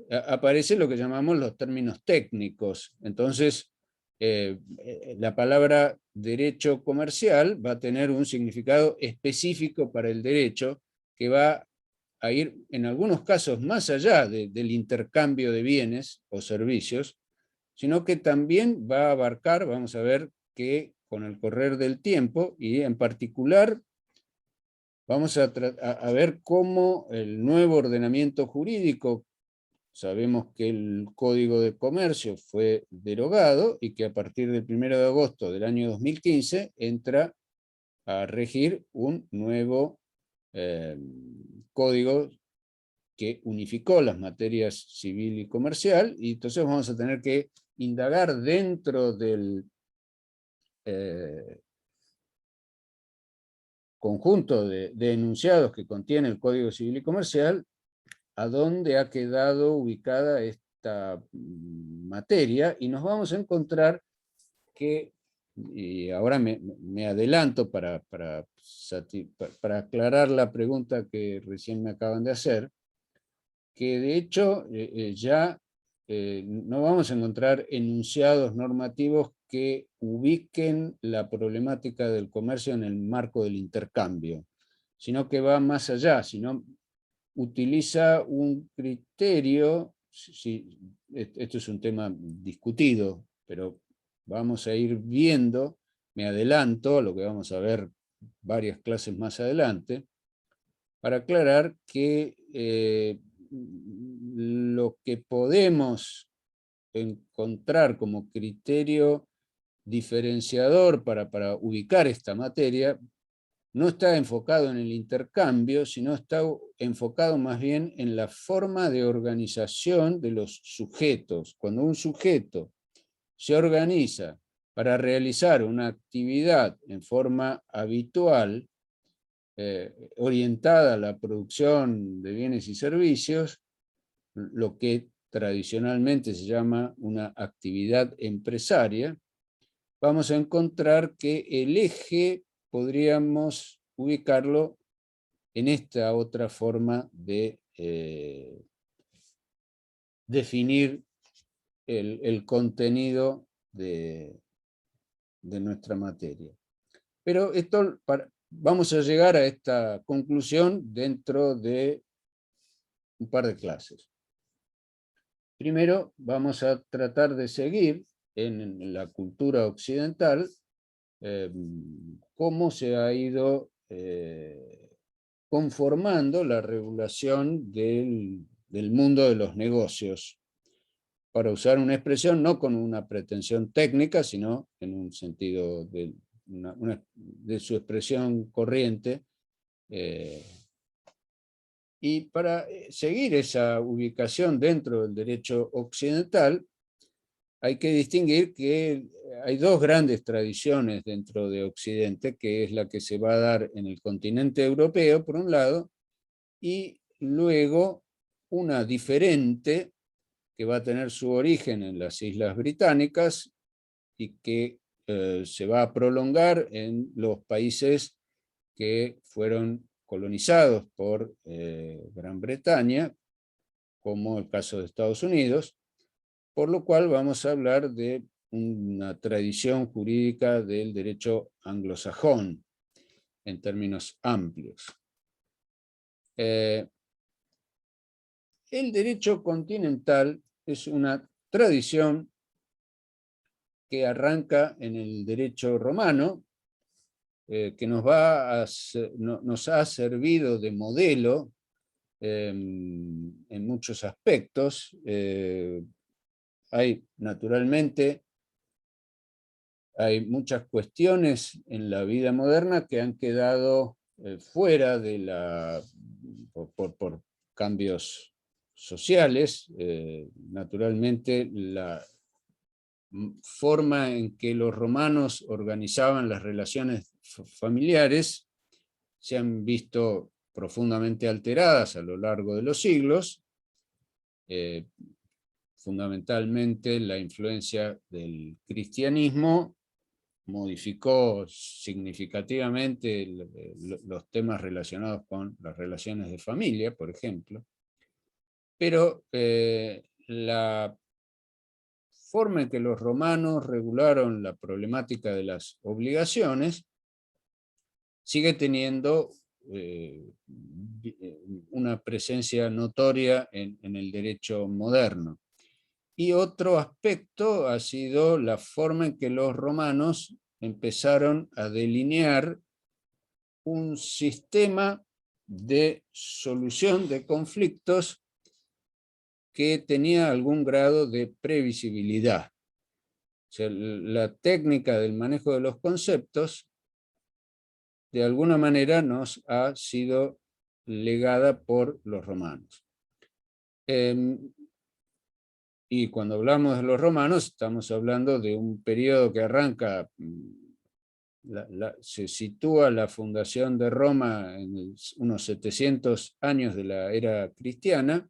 aparece lo que llamamos los términos técnicos. Entonces, la palabra derecho comercial va a tener un significado específico para el derecho que va a ir en algunos casos más allá del intercambio de bienes o servicios, sino que también va a abarcar, vamos a ver que con el correr del tiempo, y en particular vamos a ver cómo el nuevo ordenamiento jurídico, sabemos que el Código de Comercio fue derogado y que a partir del 1 de agosto del año 2015 entra a regir un nuevo código que unificó las materias civil y comercial, y entonces vamos a tener que indagar dentro del conjunto de enunciados que contiene el Código Civil y Comercial, a dónde ha quedado ubicada esta materia, y nos vamos a encontrar que, y ahora me adelanto para aclarar la pregunta que recién me acaban de hacer, que de hecho ya no vamos a encontrar enunciados normativos que ubiquen la problemática del comercio en el marco del intercambio, sino que va más allá, sino utiliza un criterio, esto es un tema discutido, pero vamos a ir viendo, me adelanto a lo que vamos a ver varias clases más adelante, para aclarar que lo que podemos encontrar como criterio diferenciador para ubicar esta materia no está enfocado en el intercambio, sino está enfocado más bien en la forma de organización de los sujetos. Cuando un sujeto se organiza para realizar una actividad en forma habitual, orientada a la producción de bienes y servicios, lo que tradicionalmente se llama una actividad empresaria, vamos a encontrar que el eje podríamos ubicarlo en esta otra forma de definir el contenido de nuestra materia. Pero esto, vamos a llegar a esta conclusión dentro de un par de clases. Primero vamos a tratar de seguir en la cultura occidental cómo se ha ido conformando la regulación del mundo de los negocios, para usar una expresión no con una pretensión técnica, sino en un sentido de su expresión corriente, y para seguir esa ubicación dentro del derecho occidental, hay que distinguir que hay dos grandes tradiciones dentro de Occidente, que es la que se va a dar en el continente europeo, por un lado, y luego una diferente, que va a tener su origen en las Islas Británicas, y que se va a prolongar en los países que fueron colonizados por Gran Bretaña, como el caso de Estados Unidos, por lo cual vamos a hablar de una tradición jurídica del derecho anglosajón, en términos amplios. El derecho continental es una tradición que arranca en el derecho romano, que nos ha servido de modelo en muchos aspectos. Naturalmente, hay muchas cuestiones en la vida moderna que han quedado fuera de por cambios sociales. Naturalmente, la forma en que los romanos organizaban las relaciones familiares se han visto profundamente alteradas a lo largo de los siglos, fundamentalmente la influencia del cristianismo modificó significativamente los temas relacionados con las relaciones de familia, por ejemplo, pero la forma en que los romanos regularon la problemática de las obligaciones sigue teniendo una presencia notoria en el derecho moderno. Y otro aspecto ha sido la forma en que los romanos empezaron a delinear un sistema de solución de conflictos que tenía algún grado de previsibilidad. O sea, la técnica del manejo de los conceptos de alguna manera nos ha sido legada por los romanos. Y cuando hablamos de los romanos, estamos hablando de un periodo que arranca, se sitúa la fundación de Roma en unos 700 años de la era cristiana,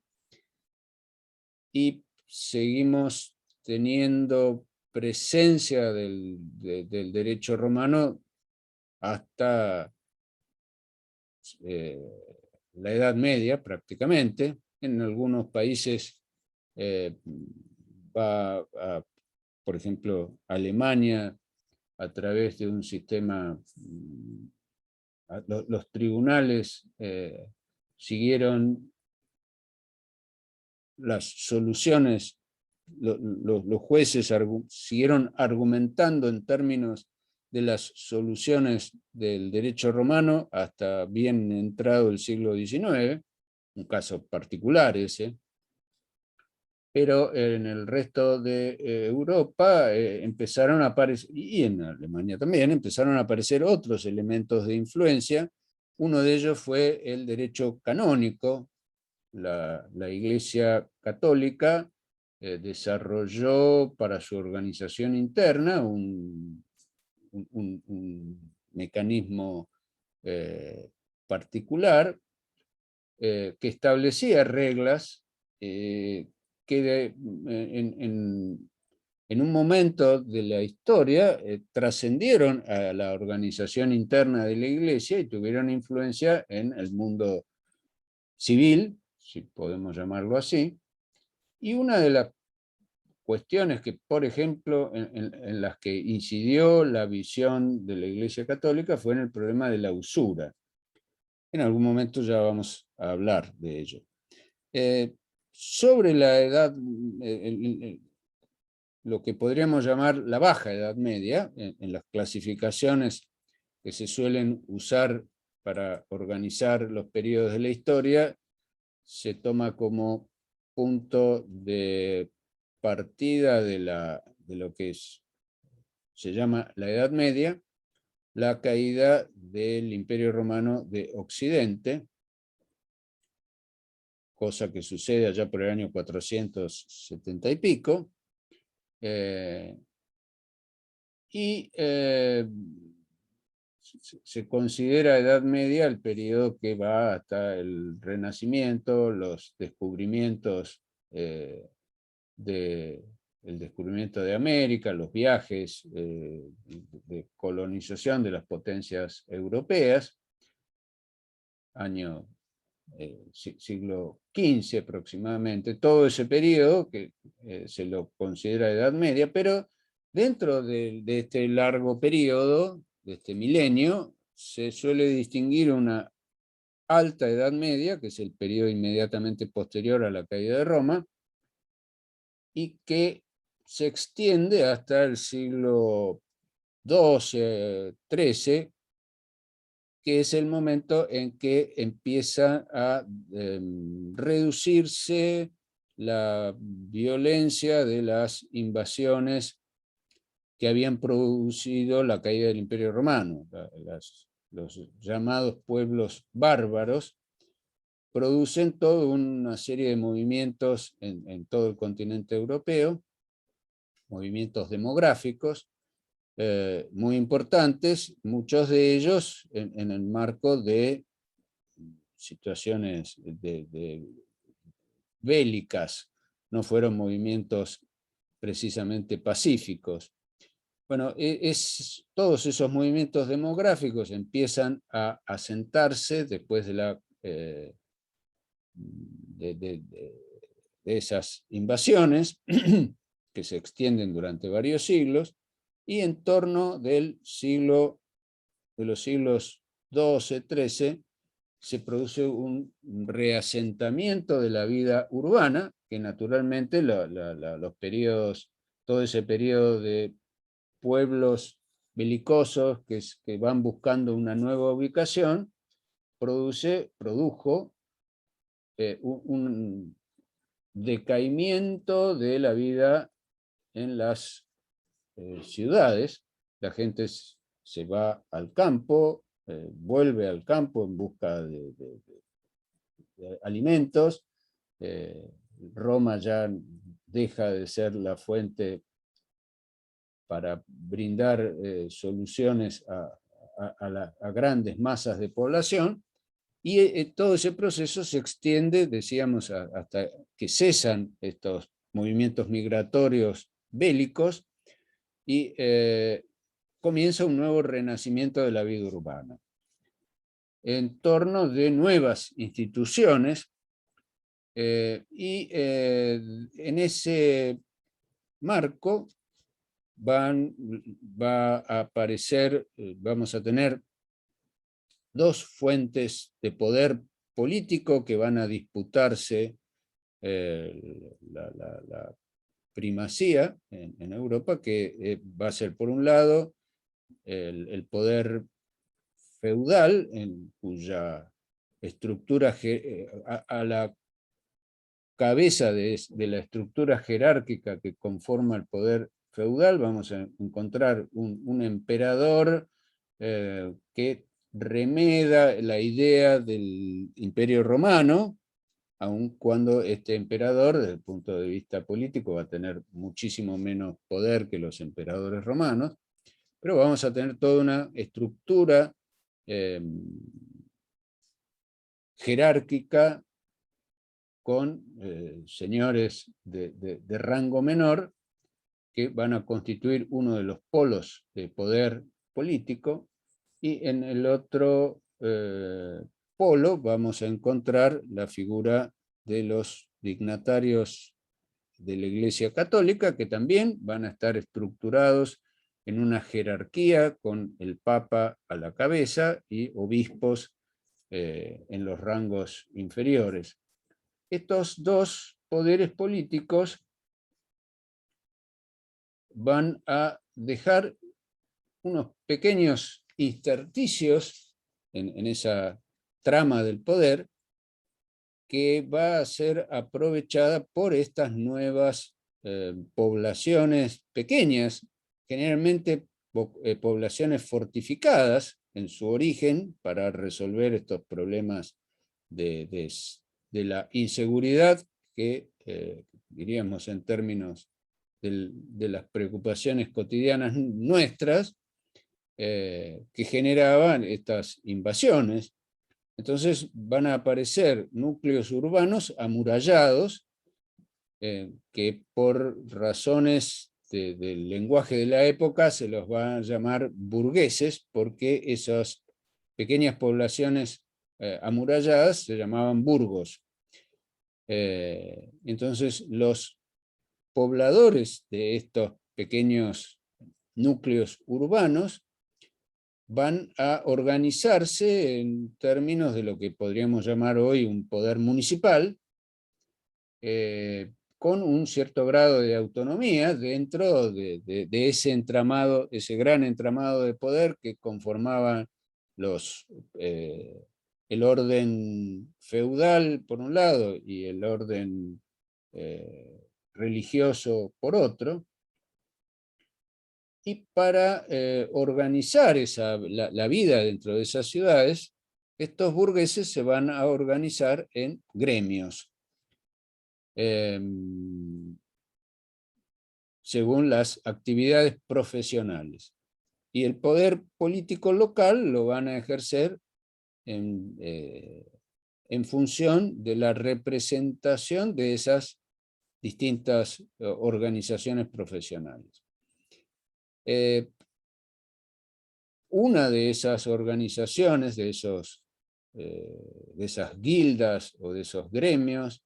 y seguimos teniendo presencia del derecho romano hasta la Edad Media prácticamente. En algunos países por ejemplo, Alemania, a través de un sistema, los tribunales siguieron las soluciones, los jueces siguieron argumentando en términos de las soluciones del derecho romano hasta bien entrado el siglo XIX, un caso particular ese. Pero en el resto de Europa empezaron a aparecer, y en Alemania también, empezaron a aparecer otros elementos de influencia. Uno de ellos fue el derecho canónico. La Iglesia Católica desarrolló para su organización interna un mecanismo particular que establecía reglas que en un momento de la historia trascendieron a la organización interna de la Iglesia y tuvieron influencia en el mundo civil, si podemos llamarlo así. Y una de las cuestiones que, por ejemplo, en las que incidió la visión de la Iglesia Católica fue en el problema de la usura. En algún momento ya vamos a hablar de ello. Sobre la edad, lo que podríamos llamar la baja Edad Media, en las clasificaciones que se suelen usar para organizar los periodos de la historia, se toma como punto de partida de lo que se llama la Edad Media, la caída del Imperio Romano de Occidente, cosa que sucede allá por el año 470 y pico, se considera Edad Media el periodo que va hasta el Renacimiento, los descubrimientos el descubrimiento de América, los viajes de colonización de las potencias europeas, siglo XV aproximadamente, todo ese periodo que se lo considera Edad Media, pero dentro de este largo periodo, de este milenio, se suele distinguir una alta Edad Media, que es el periodo inmediatamente posterior a la caída de Roma, y que se extiende hasta el siglo XII, XIII, que es el momento en que empieza a reducirse la violencia de las invasiones que habían producido la caída del Imperio Romano. Los llamados pueblos bárbaros producen toda una serie de movimientos en todo el continente europeo, movimientos demográficos, muy importantes, muchos de ellos en el marco de situaciones bélicas, no fueron movimientos precisamente pacíficos. Bueno, todos esos movimientos demográficos empiezan a asentarse después de esas invasiones que se extienden durante varios siglos, y en torno de los siglos XII, XIII, se produce un reasentamiento de la vida urbana, que naturalmente los periodos, todo ese periodo de pueblos belicosos que van buscando una nueva ubicación, produjo un decaimiento de la vida en las ciudades. La gente se va al campo, vuelve al campo en busca de alimentos, Roma ya deja de ser la fuente para brindar soluciones a grandes masas de población, y todo ese proceso se extiende, decíamos, hasta que cesan estos movimientos migratorios bélicos, y comienza un nuevo renacimiento de la vida urbana, en torno de nuevas instituciones, y en ese marco va a aparecer, vamos a tener dos fuentes de poder político que van a disputarse la primacía en Europa, que va a ser, por un lado, el poder feudal, en cuya estructura, a la cabeza de la estructura jerárquica que conforma el poder feudal, vamos a encontrar un emperador que remeda la idea del Imperio Romano, aun cuando este emperador, desde el punto de vista político, va a tener muchísimo menos poder que los emperadores romanos, pero vamos a tener toda una estructura jerárquica con señores de rango menor que van a constituir uno de los polos de poder político, y en el otro polo vamos a encontrar la figura de los dignatarios de la Iglesia Católica, que también van a estar estructurados en una jerarquía con el Papa a la cabeza y obispos en los rangos inferiores. Estos dos poderes políticos van a dejar unos pequeños intersticios en esa trama del poder, que va a ser aprovechada por estas nuevas poblaciones pequeñas, generalmente poblaciones fortificadas en su origen para resolver estos problemas de la inseguridad que, diríamos en términos de las preocupaciones cotidianas nuestras, que generaban estas invasiones. Entonces van a aparecer núcleos urbanos amurallados, que por razones del lenguaje de la época se los va a llamar burgueses, porque esas pequeñas poblaciones amuralladas se llamaban burgos. Entonces los pobladores de estos pequeños núcleos urbanos van a organizarse en términos de lo que podríamos llamar hoy un poder municipal, con un cierto grado de autonomía dentro de ese entramado, ese gran entramado de poder que conformaban el orden feudal por un lado y el orden religioso por otro. Y para organizar la vida dentro de esas ciudades, estos burgueses se van a organizar en gremios, según las actividades profesionales. Y el poder político local lo van a ejercer en función de la representación de esas distintas organizaciones profesionales. Una de esas organizaciones, de esas guildas o de esos gremios,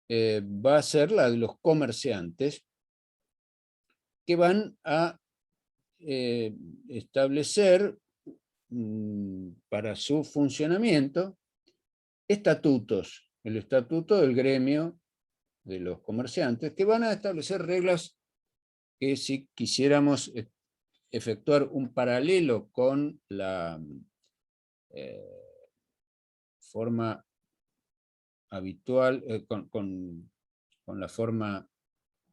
va a ser la de los comerciantes, que van a establecer para su funcionamiento estatutos, el estatuto del gremio de los comerciantes, que van a establecer reglas que, si quisiéramos efectuar un paralelo con la forma habitual, con la forma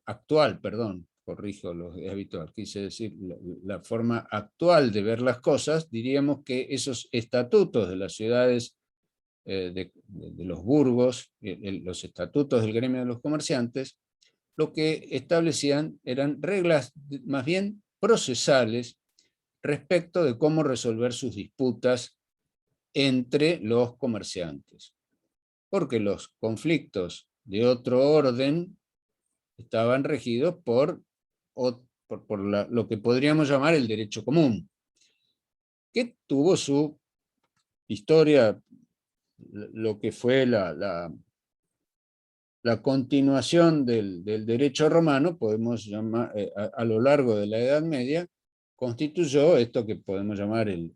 actual, perdón, corrijo lo de habitual, quise decir la forma actual de ver las cosas, diríamos que esos estatutos de las ciudades de los burgos, los estatutos del gremio de los comerciantes, lo que establecían eran reglas más bien procesales respecto de cómo resolver sus disputas entre los comerciantes. Porque los conflictos de otro orden estaban regidos por lo que podríamos llamar el derecho común, que tuvo su historia, lo que fue la continuación del derecho romano, podemos llamar, a lo largo de la Edad Media, constituyó esto que podemos llamar el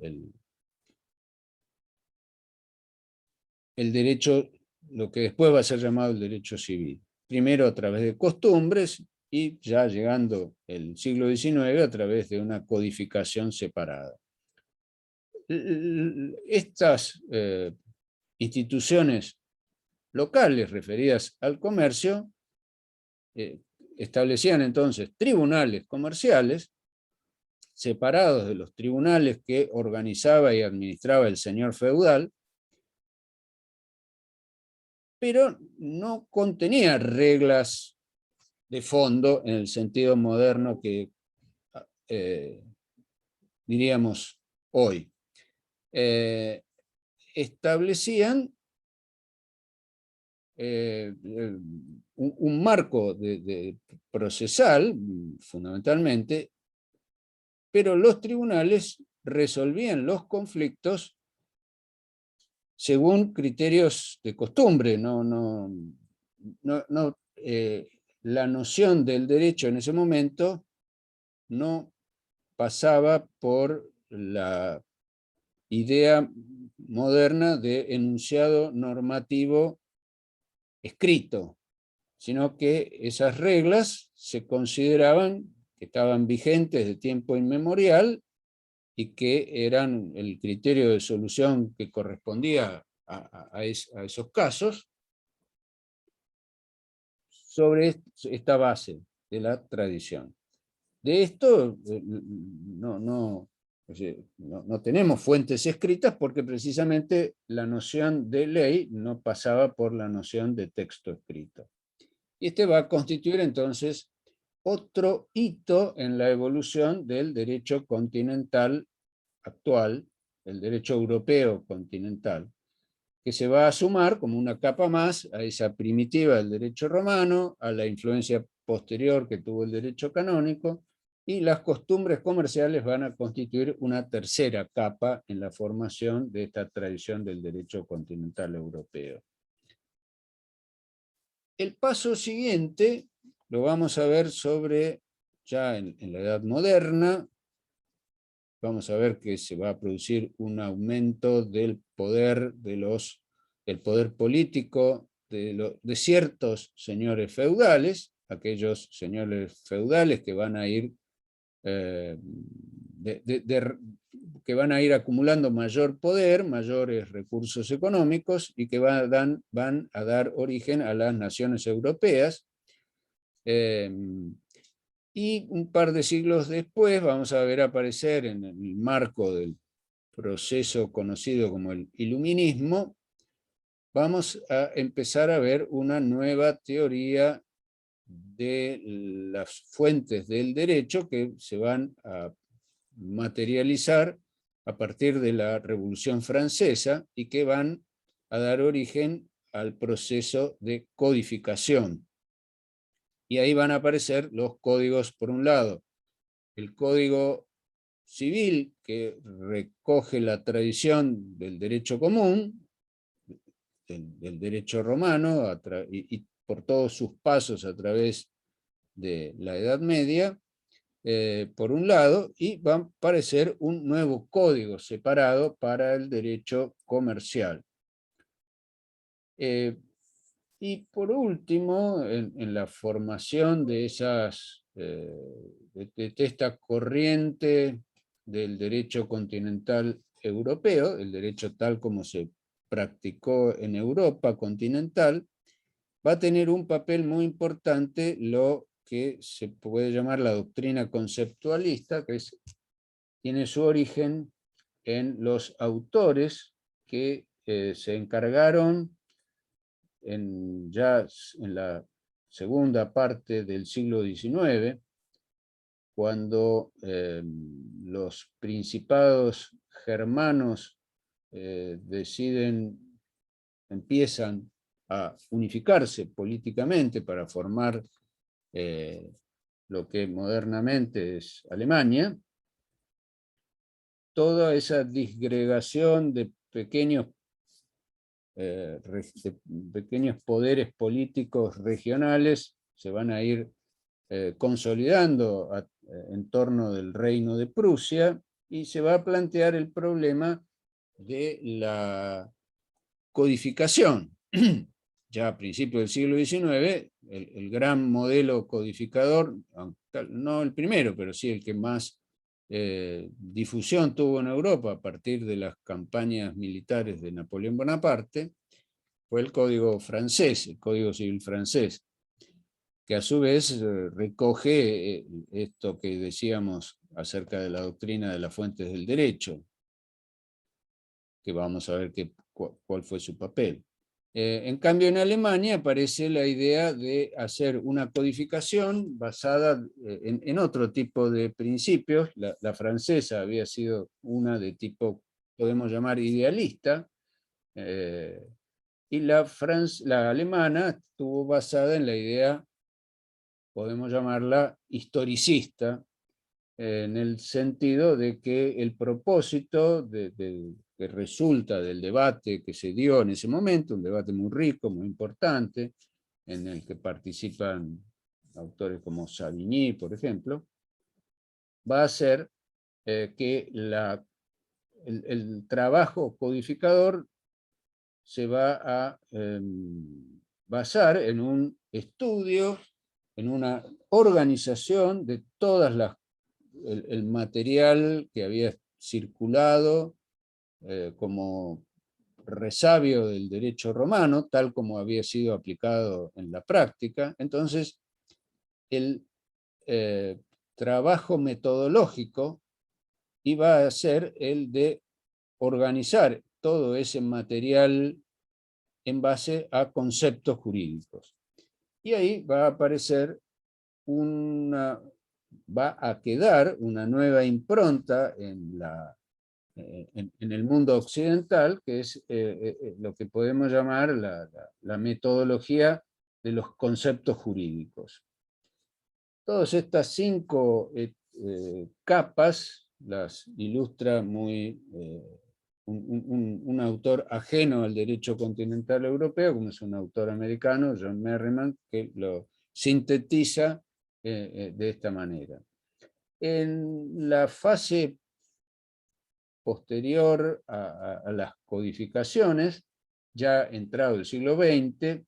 derecho, lo que después va a ser llamado el derecho civil. Primero a través de costumbres y ya llegando el siglo XIX a través de una codificación separada. Estas instituciones locales referidas al comercio establecían entonces tribunales comerciales separados de los tribunales que organizaba y administraba el señor feudal, pero no contenía reglas de fondo en el sentido moderno que diríamos hoy. Establecían un marco de procesal, fundamentalmente, pero los tribunales resolvían los conflictos según criterios de costumbre. La noción del derecho en ese momento no pasaba por la idea moderna de enunciado normativo escrito, sino que esas reglas se consideraban que estaban vigentes de tiempo inmemorial y que eran el criterio de solución que correspondía a esos casos sobre esta base de la tradición. De esto no tenemos fuentes escritas porque precisamente la noción de ley no pasaba por la noción de texto escrito. Y este va a constituir entonces otro hito en la evolución del derecho continental actual, el derecho europeo continental, que se va a sumar como una capa más a esa primitiva del derecho romano, a la influencia posterior que tuvo el derecho canónico, y las costumbres comerciales van a constituir una tercera capa en la formación de esta tradición del derecho continental europeo. El paso siguiente lo vamos a ver ya en la Edad Moderna. Vamos a ver que se va a producir un aumento del poder, del poder político de ciertos señores feudales, aquellos señores feudales que van a ir acumulando mayor poder, mayores recursos económicos, y que van a dar origen a las naciones europeas. Y un par de siglos después vamos a ver aparecer en el marco del proceso conocido como el iluminismo, vamos a empezar a ver una nueva teoría de las fuentes del derecho que se van a materializar a partir de la Revolución Francesa y que van a dar origen al proceso de codificación. Y ahí van a aparecer los códigos, por un lado, el Código Civil, que recoge la tradición del derecho común, del derecho romano, y por todos sus pasos a través de la Edad Media, por un lado, y va a aparecer un nuevo código separado para el derecho comercial. Y por último, en la formación de esta corriente del derecho continental europeo, el derecho tal como se practicó en Europa continental, va a tener un papel muy importante lo que se puede llamar la doctrina conceptualista, que tiene su origen en los autores que se encargaron ya en la segunda parte del siglo XIX, cuando los principados germanos empiezan a unificarse políticamente para formar lo que modernamente es Alemania. Toda esa disgregación de pequeños poderes políticos regionales se van a ir consolidando en torno del reino de Prusia, y se va a plantear el problema de la codificación. Ya a principios del siglo XIX, el gran modelo codificador, no el primero, pero sí el que más difusión tuvo en Europa a partir de las campañas militares de Napoleón Bonaparte, fue el Código francés, el Código Civil francés, que a su vez recoge esto que decíamos acerca de la doctrina de las fuentes del derecho, que vamos a ver cuál fue su papel. En cambio, en Alemania aparece la idea de hacer una codificación basada en otro tipo de principios. La francesa había sido una de tipo, podemos llamar, idealista, y la alemana estuvo basada en la idea, podemos llamarla, historicista, en el sentido de que el propósito que resulta del debate que se dio en ese momento, un debate muy rico, muy importante, en el que participan autores como Savigny, por ejemplo, va a ser que el trabajo codificador se va a basar en un estudio, en una organización de todas el material que había circulado como resabio del derecho romano, tal como había sido aplicado en la práctica. Entonces, el trabajo metodológico iba a ser el de organizar todo ese material en base a conceptos jurídicos. Y ahí va a aparecer va a quedar una nueva impronta en el mundo occidental, que es lo que podemos llamar la metodología de los conceptos jurídicos. Todas estas 5 capas las ilustra muy un autor ajeno al derecho continental europeo, como es un autor americano, John Merriman, que lo sintetiza de esta manera. En la fase posterior a las codificaciones, ya entrado el siglo XX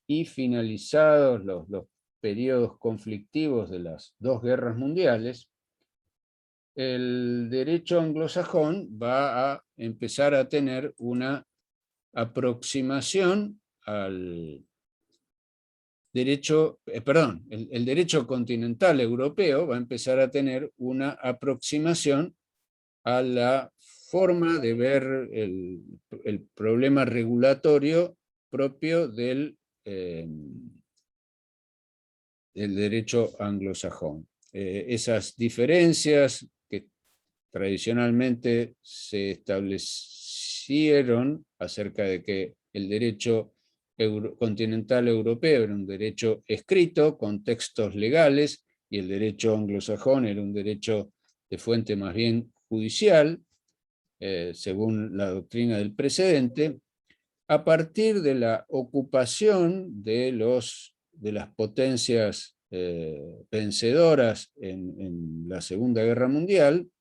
y finalizados los periodos conflictivos de las 2 guerras mundiales, el derecho anglosajón va a empezar a tener una aproximación al derecho, el derecho continental europeo va a empezar a tener una aproximación a la forma de ver el problema regulatorio propio del derecho anglosajón. Esas diferencias que tradicionalmente se establecieron acerca de que el derecho continental europeo era un derecho escrito con textos legales y el derecho anglosajón era un derecho de fuente más bien judicial, según la doctrina del precedente, a partir de la ocupación de las potencias vencedoras en la Segunda Guerra Mundial,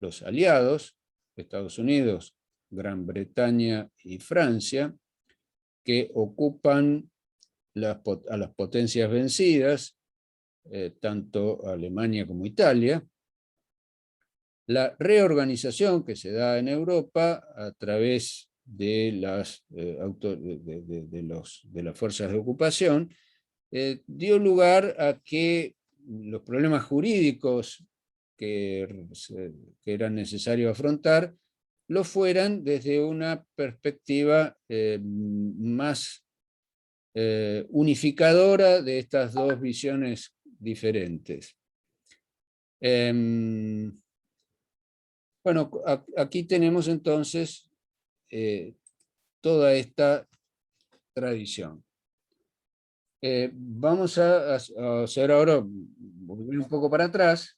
los aliados, Estados Unidos, Gran Bretaña y Francia, que ocupan a las potencias vencidas, tanto Alemania como Italia. La reorganización que se da en Europa a través de las fuerzas de ocupación dio lugar a que los problemas jurídicos que era necesario afrontar lo fueran desde una perspectiva más unificadora de estas dos visiones diferentes. Bueno, aquí tenemos entonces toda esta tradición. Vamos a hacer ahora, volver un poco para atrás,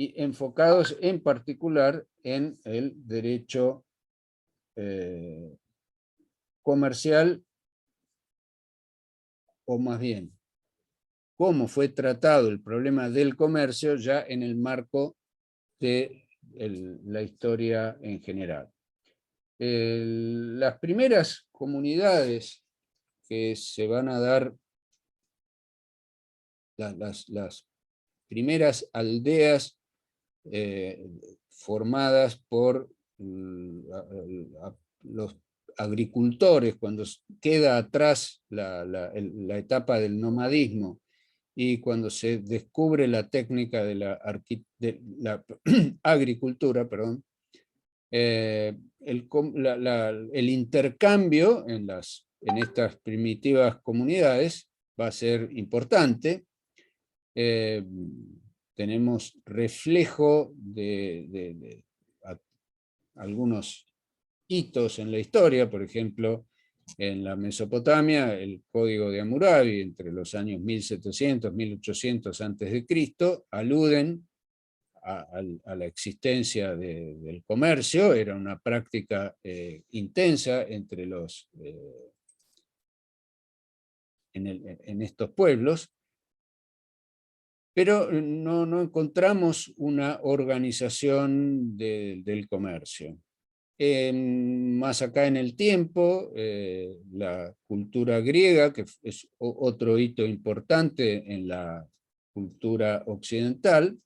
y enfocados en particular en el derecho comercial, o más bien, cómo fue tratado el problema del comercio ya en el marco de la historia en general. Las primeras comunidades que se van a dar, las primeras aldeas formadas por los agricultores, cuando queda atrás la etapa del nomadismo y cuando se descubre la técnica de la agricultura, perdón, el intercambio en estas primitivas comunidades va a ser importante. Tenemos reflejo de algunos hitos en la historia, por ejemplo, en la Mesopotamia, el Código de Hammurabi, entre los años 1700 y 1800 a.C., aluden a la existencia del comercio. Era una práctica intensa entre en estos pueblos, pero no encontramos una organización del comercio. Más acá en el tiempo, la cultura griega, que es otro hito importante en la cultura occidental,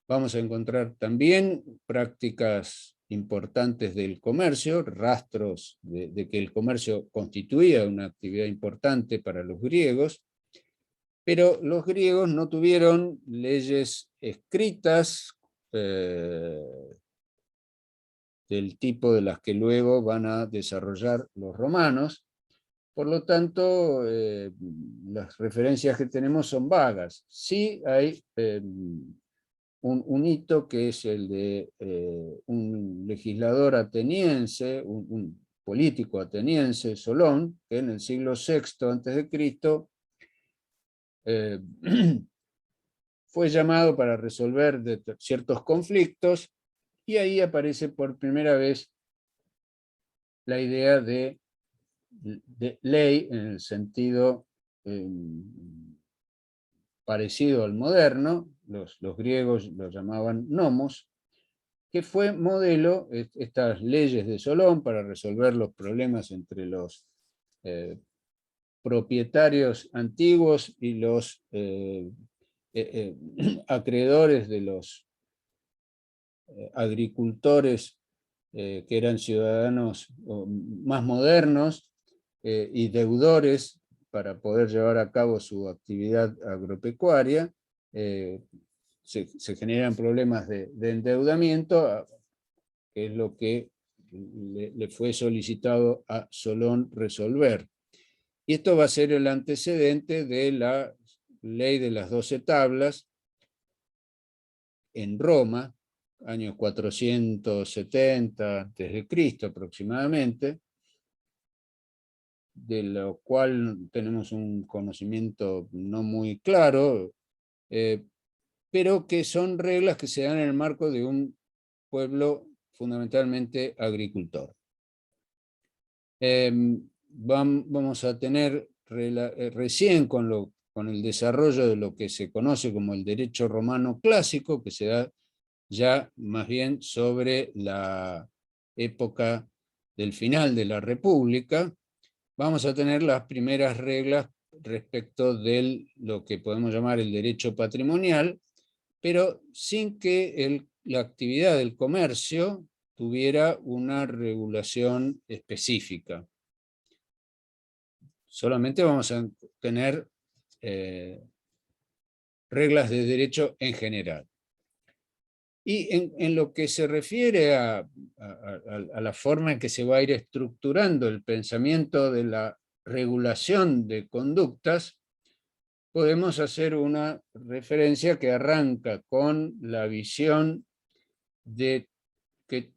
vamos a encontrar también prácticas importantes del comercio, rastros de que el comercio constituía una actividad importante para los griegos, pero los griegos no tuvieron leyes escritas del tipo de las que luego van a desarrollar los romanos. Por lo tanto, las referencias que tenemos son vagas. Sí hay un hito que es el de un legislador ateniense, un político ateniense, Solón, que en el siglo VI a.C. Fue llamado para resolver ciertos conflictos, y ahí aparece por primera vez la idea de ley en el sentido parecido al moderno. Los griegos lo llamaban nomos, que fue modelo, estas leyes de Solón, para resolver los problemas entre los propietarios antiguos y los acreedores de los agricultores que eran ciudadanos más modernos y deudores para poder llevar a cabo su actividad agropecuaria. Se generan problemas de endeudamiento, que es lo que le fue solicitado a Solón resolver. Y esto va a ser el antecedente de la ley de las 12 tablas en Roma, años 470 a.C. aproximadamente, de lo cual tenemos un conocimiento no muy claro, pero que son reglas que se dan en el marco de un pueblo fundamentalmente agricultor. Vamos a tener recién con el desarrollo de lo que se conoce como el derecho romano clásico, que se da ya más bien sobre la época del final de la República. Vamos a tener las primeras reglas respecto de lo que podemos llamar el derecho patrimonial, pero sin que la actividad del comercio tuviera una regulación específica. Solamente vamos a tener reglas de derecho en general. Y en lo que se refiere a la forma en que se va a ir estructurando el pensamiento de la regulación de conductas, podemos hacer una referencia que arranca con la visión de que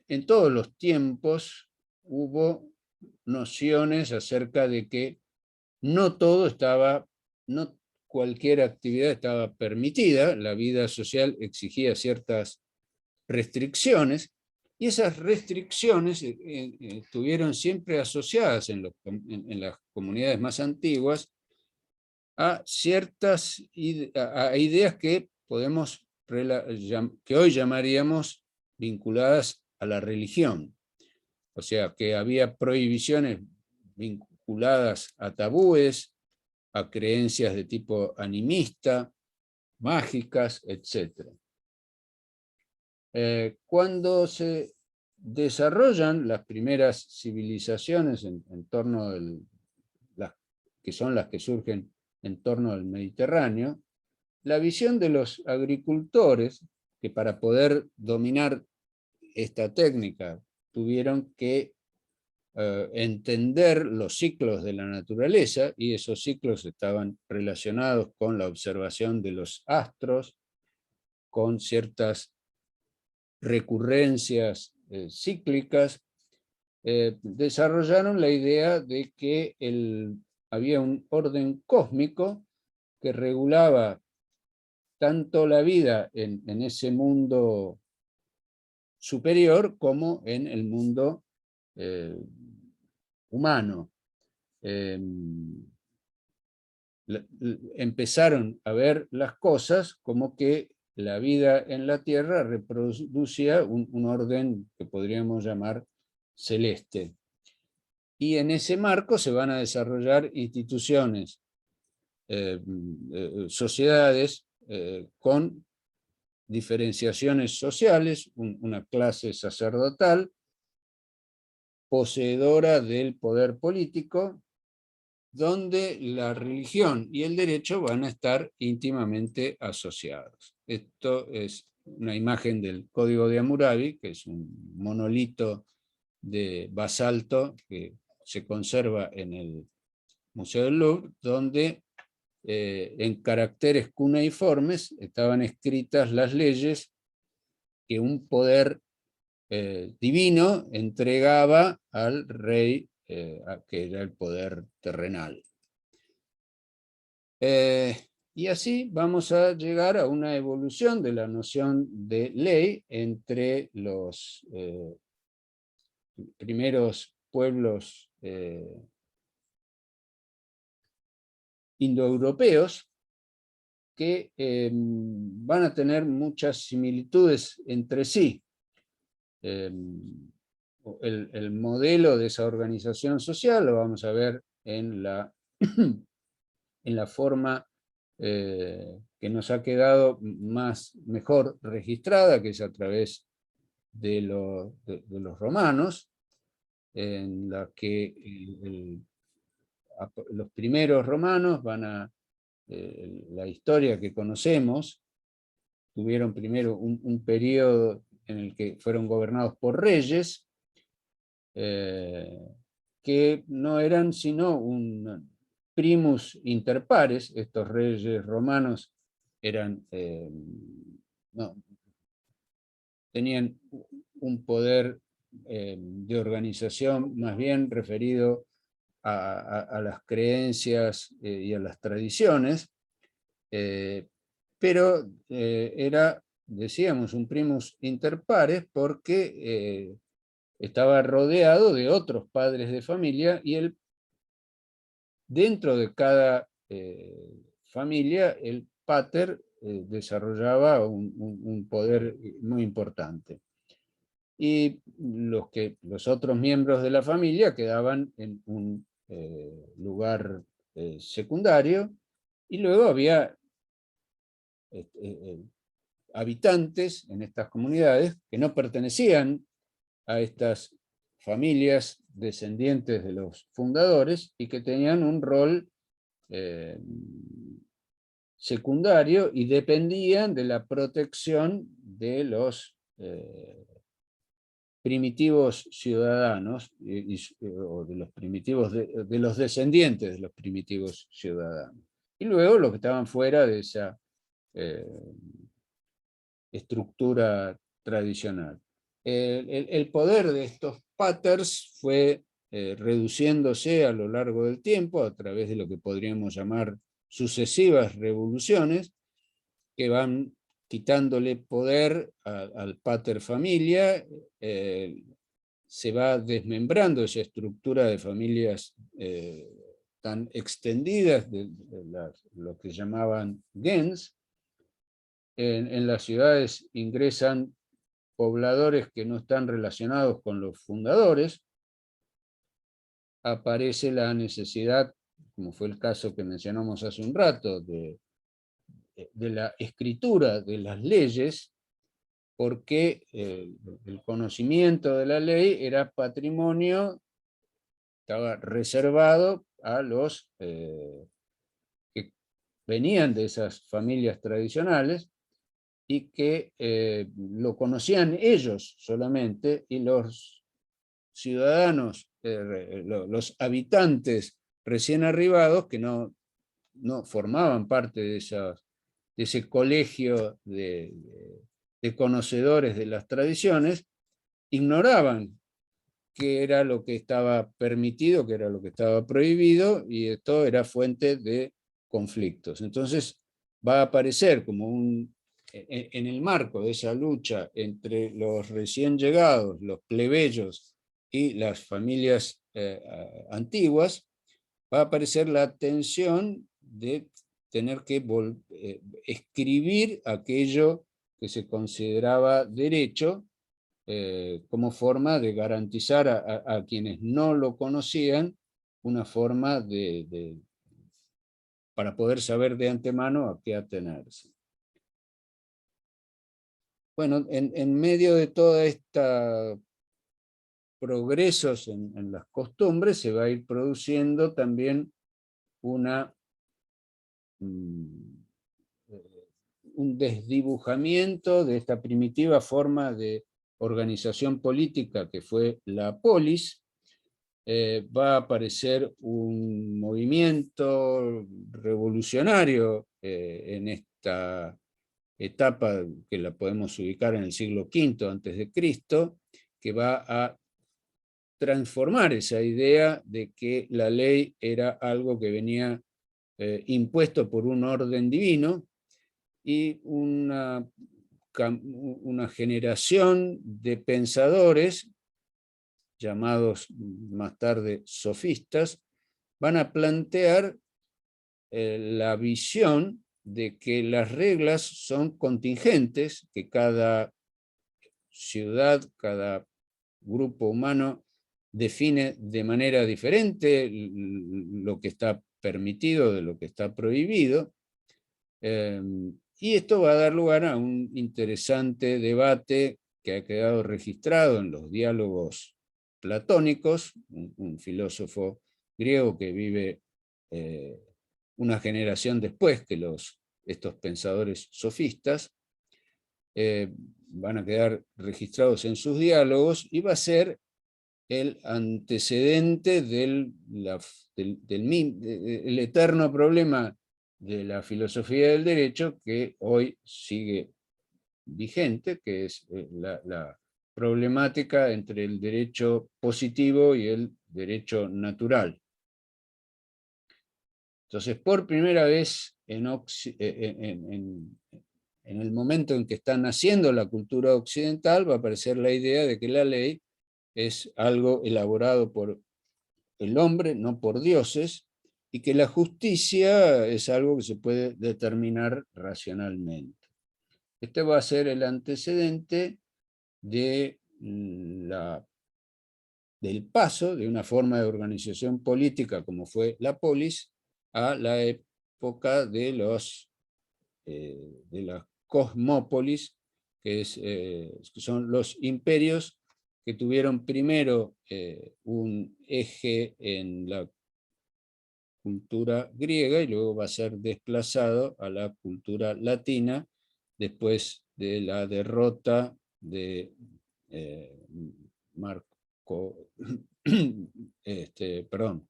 en todos los tiempos hubo nociones acerca de que no todo estaba, no cualquier actividad estaba permitida, la vida social exigía ciertas restricciones, y esas restricciones estuvieron siempre asociadas en las comunidades más antiguas a ciertas a ideas que que hoy llamaríamos vinculadas a la religión. O sea, que había prohibiciones vinculadas a tabúes, a creencias de tipo animista, mágicas, etc. Cuando se desarrollan las primeras civilizaciones en torno que son las que surgen en torno al Mediterráneo, la visión de los agricultores, que para poder dominar esta técnica tuvieron que entender los ciclos de la naturaleza, y esos ciclos estaban relacionados con la observación de los astros, con ciertas recurrencias cíclicas, desarrollaron la idea de que había un orden cósmico que regulaba tanto la vida en ese mundo superior como en el mundo humano. Empezaron a ver las cosas como que la vida en la Tierra reproducía un orden que podríamos llamar celeste. Y en ese marco se van a desarrollar instituciones, sociedades con diferenciaciones sociales, una clase sacerdotal, poseedora del poder político, donde la religión y el derecho van a estar íntimamente asociados. Esto es una imagen del Código de Hammurabi, que es un monolito de basalto que se conserva en el Museo del Louvre, donde en caracteres cuneiformes estaban escritas las leyes que un poder divino entregaba al rey, que era el poder terrenal. Y así vamos a llegar a una evolución de la noción de ley entre los primeros pueblos indoeuropeos, que van a tener muchas similitudes entre sí. El modelo de esa organización social lo vamos a ver en la forma que nos ha quedado mejor registrada, que es a través de los romanos, en la que los primeros romanos la historia que conocemos, tuvieron primero un periodo en el que fueron gobernados por reyes, que no eran sino un primus inter pares. Estos reyes romanos tenían un poder de organización más bien referido a las creencias y a las tradiciones, pero era, decíamos, un primus inter pares porque estaba rodeado de otros padres de familia, y dentro de cada familia el pater desarrollaba un poder muy importante. Y los otros miembros de la familia quedaban en un lugar secundario, y luego había habitantes en estas comunidades que no pertenecían a estas familias descendientes de los fundadores y que tenían un rol secundario y dependían de la protección de los primitivos ciudadanos, o de los primitivos, de los descendientes de los primitivos ciudadanos. Y luego los que estaban fuera de esa estructura tradicional. El poder de estos paters fue reduciéndose a lo largo del tiempo a través de lo que podríamos llamar sucesivas revoluciones, que van quitándole poder al pater familia, se va desmembrando esa estructura de familias tan extendidas, de lo que llamaban gens. En las ciudades ingresan pobladores que no están relacionados con los fundadores. Aparece la necesidad, como fue el caso que mencionamos hace un rato, de la escritura de las leyes, porque el conocimiento de la ley era patrimonio, estaba reservado a los que venían de esas familias tradicionales, y que lo conocían ellos solamente, y los ciudadanos, los habitantes recién arribados, que no formaban parte de ese colegio de conocedores de las tradiciones, ignoraban qué era lo que estaba permitido, qué era lo que estaba prohibido, y esto era fuente de conflictos. Entonces va a aparecer como en el marco de esa lucha entre los recién llegados, los plebeyos y las familias antiguas, va a aparecer la tensión de tener que escribir aquello que se consideraba derecho, como forma de garantizar a quienes no lo conocían una forma para poder saber de antemano a qué atenerse. Bueno, en medio de toda esta progresos en las costumbres, se va a ir produciendo también un desdibujamiento de esta primitiva forma de organización política que fue la polis. Va a aparecer un movimiento revolucionario en esta etapa que la podemos ubicar en el siglo V a.C., que va a transformar esa idea de que la ley era algo que venía impuesto por un orden divino, y una generación de pensadores, llamados más tarde sofistas, van a plantear la visión de que las reglas son contingentes, que cada ciudad, cada grupo humano define de manera diferente lo que está permitido de lo que está prohibido, y esto va a dar lugar a un interesante debate que ha quedado registrado en los diálogos platónicos, un filósofo griego que vive una generación después que estos pensadores sofistas, van a quedar registrados en sus diálogos, y va a ser el antecedente del eterno problema de la filosofía del derecho, que hoy sigue vigente, que es la problemática entre el derecho positivo y el derecho natural. Entonces, por primera vez en el momento en que está naciendo la cultura occidental, va a aparecer la idea de que la ley es algo elaborado por el hombre, no por dioses, y que la justicia es algo que se puede determinar racionalmente. Este va a ser el antecedente del paso de una forma de organización política como fue la polis a la época de las cosmópolis, que son los imperios que tuvieron primero un eje en la cultura griega y luego va a ser desplazado a la cultura latina después de la derrota de Marco, perdón,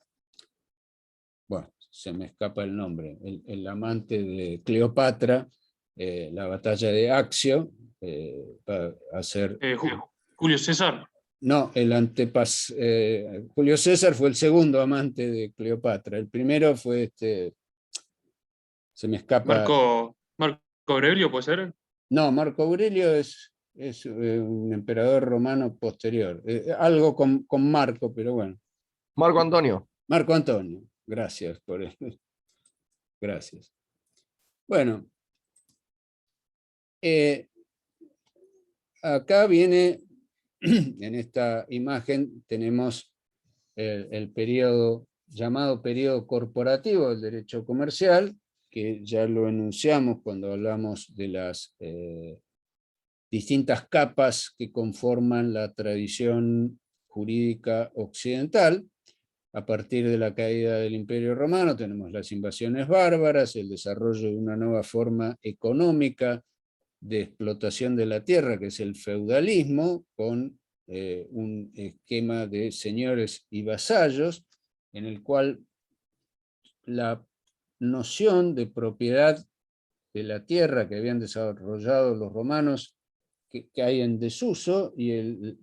bueno, se me escapa el nombre, el amante de Cleopatra, la batalla de Accio, va a ser... Julio César. No, Julio César fue el segundo amante de Cleopatra. El primero fue se me escapa. Marco Aurelio, ¿puede ser? No, Marco Aurelio es un emperador romano posterior. Algo con Marco, pero bueno. Marco Antonio. Marco Antonio, gracias por eso. Gracias. Bueno, acá viene, en esta imagen tenemos el periodo llamado periodo corporativo del derecho comercial, que ya lo enunciamos cuando hablamos de las distintas capas que conforman la tradición jurídica occidental. A partir de la caída del Imperio Romano tenemos las invasiones bárbaras, el desarrollo de una nueva forma económica de explotación de la tierra, que es el feudalismo, con un esquema de señores y vasallos, en el cual la noción de propiedad de la tierra que habían desarrollado los romanos que hay en desuso, y el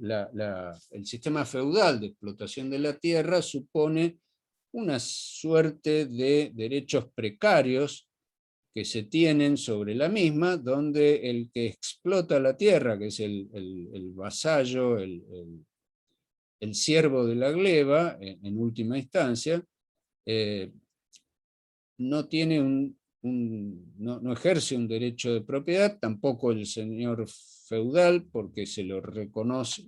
sistema feudal de explotación de la tierra supone una suerte de derechos precarios que se tienen sobre la misma, donde el que explota la tierra, que es el vasallo, el siervo de la gleba, en última instancia, no tiene no ejerce un derecho de propiedad, tampoco el señor feudal, porque se lo reconoce,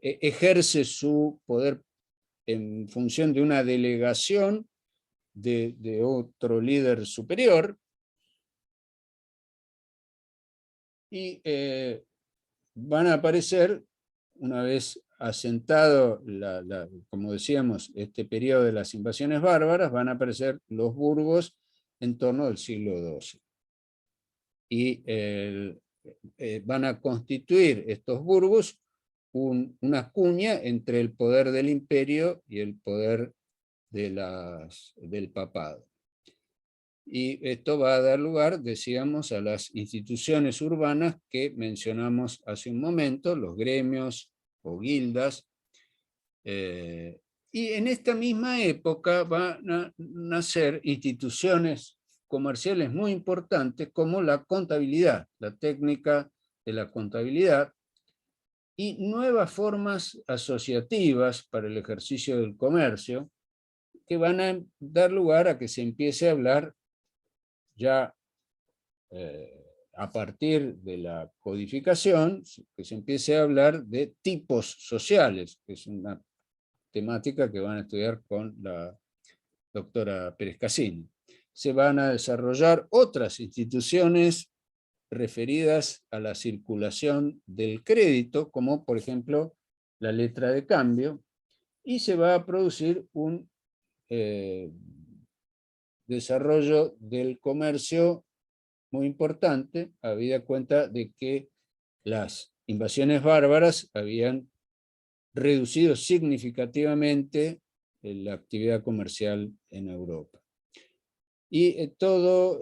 ejerce su poder en función de una delegación de otro líder superior, y van a aparecer, una vez asentado, como decíamos, este periodo de las invasiones bárbaras, van a aparecer los burgos en torno del siglo XII. Y van a constituir estos burgos una cuña entre el poder del imperio y el poder del papado. Y esto va a dar lugar, decíamos, a las instituciones urbanas que mencionamos hace un momento, los gremios o guildas. Y en esta misma época van a nacer instituciones comerciales muy importantes como la contabilidad, la técnica de la contabilidad, y nuevas formas asociativas para el ejercicio del comercio que van a dar lugar a que se empiece a hablar ya a partir de la codificación, que se empiece a hablar de tipos sociales, que es una temática que van a estudiar con la doctora Pérez Cassini. Se van a desarrollar otras instituciones referidas a la circulación del crédito, como por ejemplo la letra de cambio, y se va a producir un desarrollo del comercio muy importante, habida cuenta de que las invasiones bárbaras habían reducido significativamente la actividad comercial en Europa. Y todo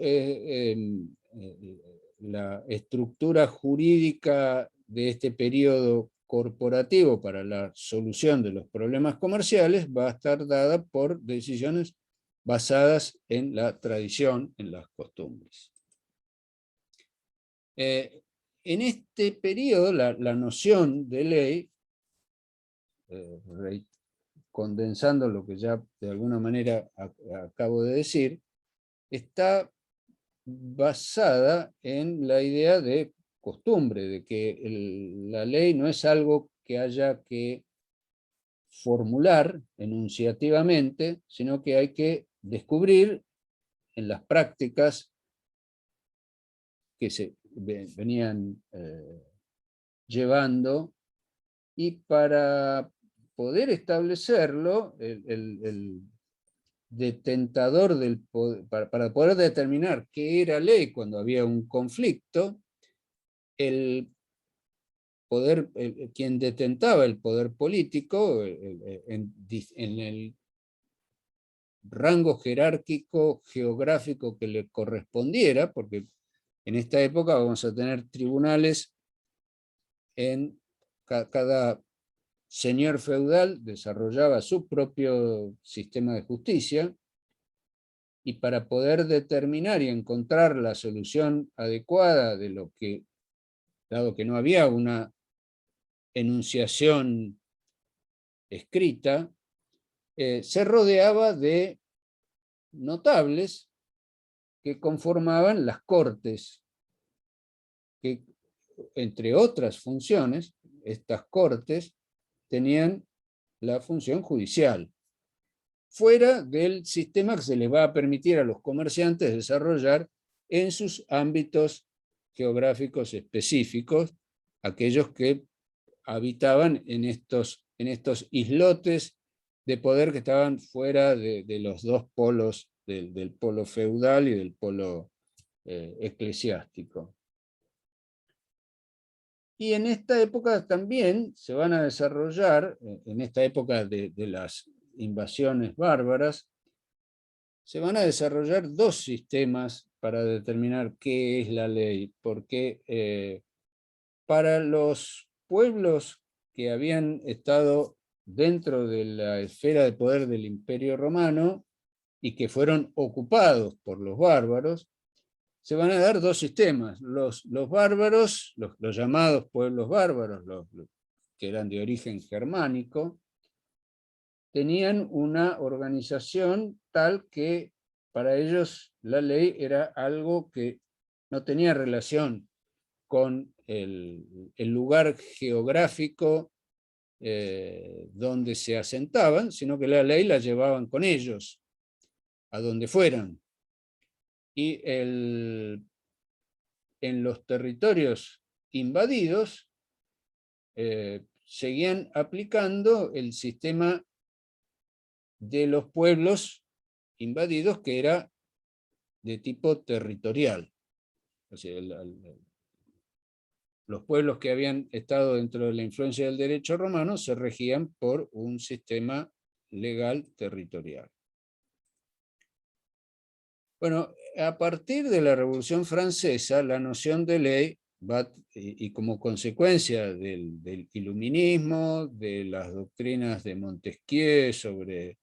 la estructura jurídica de este periodo corporativo para la solución de los problemas comerciales va a estar dada por decisiones basadas en la tradición, en las costumbres. En este periodo, la noción de ley, condensando lo que ya de alguna manera acabo de decir, está basada en la idea de costumbre, de que la ley no es algo que haya que formular enunciativamente, sino que hay que descubrir en las prácticas que se venían llevando, y para poder establecerlo, el detentador del poder, para poder determinar qué era ley cuando había un conflicto, el poder, quien detentaba el poder político en el rango jerárquico geográfico que le correspondiera, porque en esta época vamos a tener tribunales en cada señor feudal desarrollaba su propio sistema de justicia, y para poder determinar y encontrar la solución adecuada de lo que, dado que no había una enunciación escrita, se rodeaba de notables que conformaban las cortes, que entre otras funciones, estas cortes tenían la función judicial, fuera del sistema que se les va a permitir a los comerciantes desarrollar en sus ámbitos geográficos específicos, aquellos que habitaban en estos islotes de poder que estaban fuera de los dos polos, del polo feudal y del polo eclesiástico. Y en esta época también se van a desarrollar, en esta época de las invasiones bárbaras, se van a desarrollar dos sistemas para determinar qué es la ley, porque para los pueblos que habían estado dentro de la esfera de poder del Imperio Romano y que fueron ocupados por los bárbaros, se van a dar dos sistemas. Los bárbaros, los llamados pueblos bárbaros, los que eran de origen germánico, tenían una organización tal que para ellos la ley era algo que no tenía relación con el lugar geográfico donde se asentaban, sino que la ley la llevaban con ellos, a donde fueran. Y en los territorios invadidos seguían aplicando el sistema de los pueblos invadidos, que era de tipo territorial. O sea, los pueblos que habían estado dentro de la influencia del derecho romano se regían por un sistema legal territorial. Bueno, a partir de la Revolución Francesa, la noción de ley va, y como consecuencia del iluminismo, de las doctrinas de Montesquieu sobre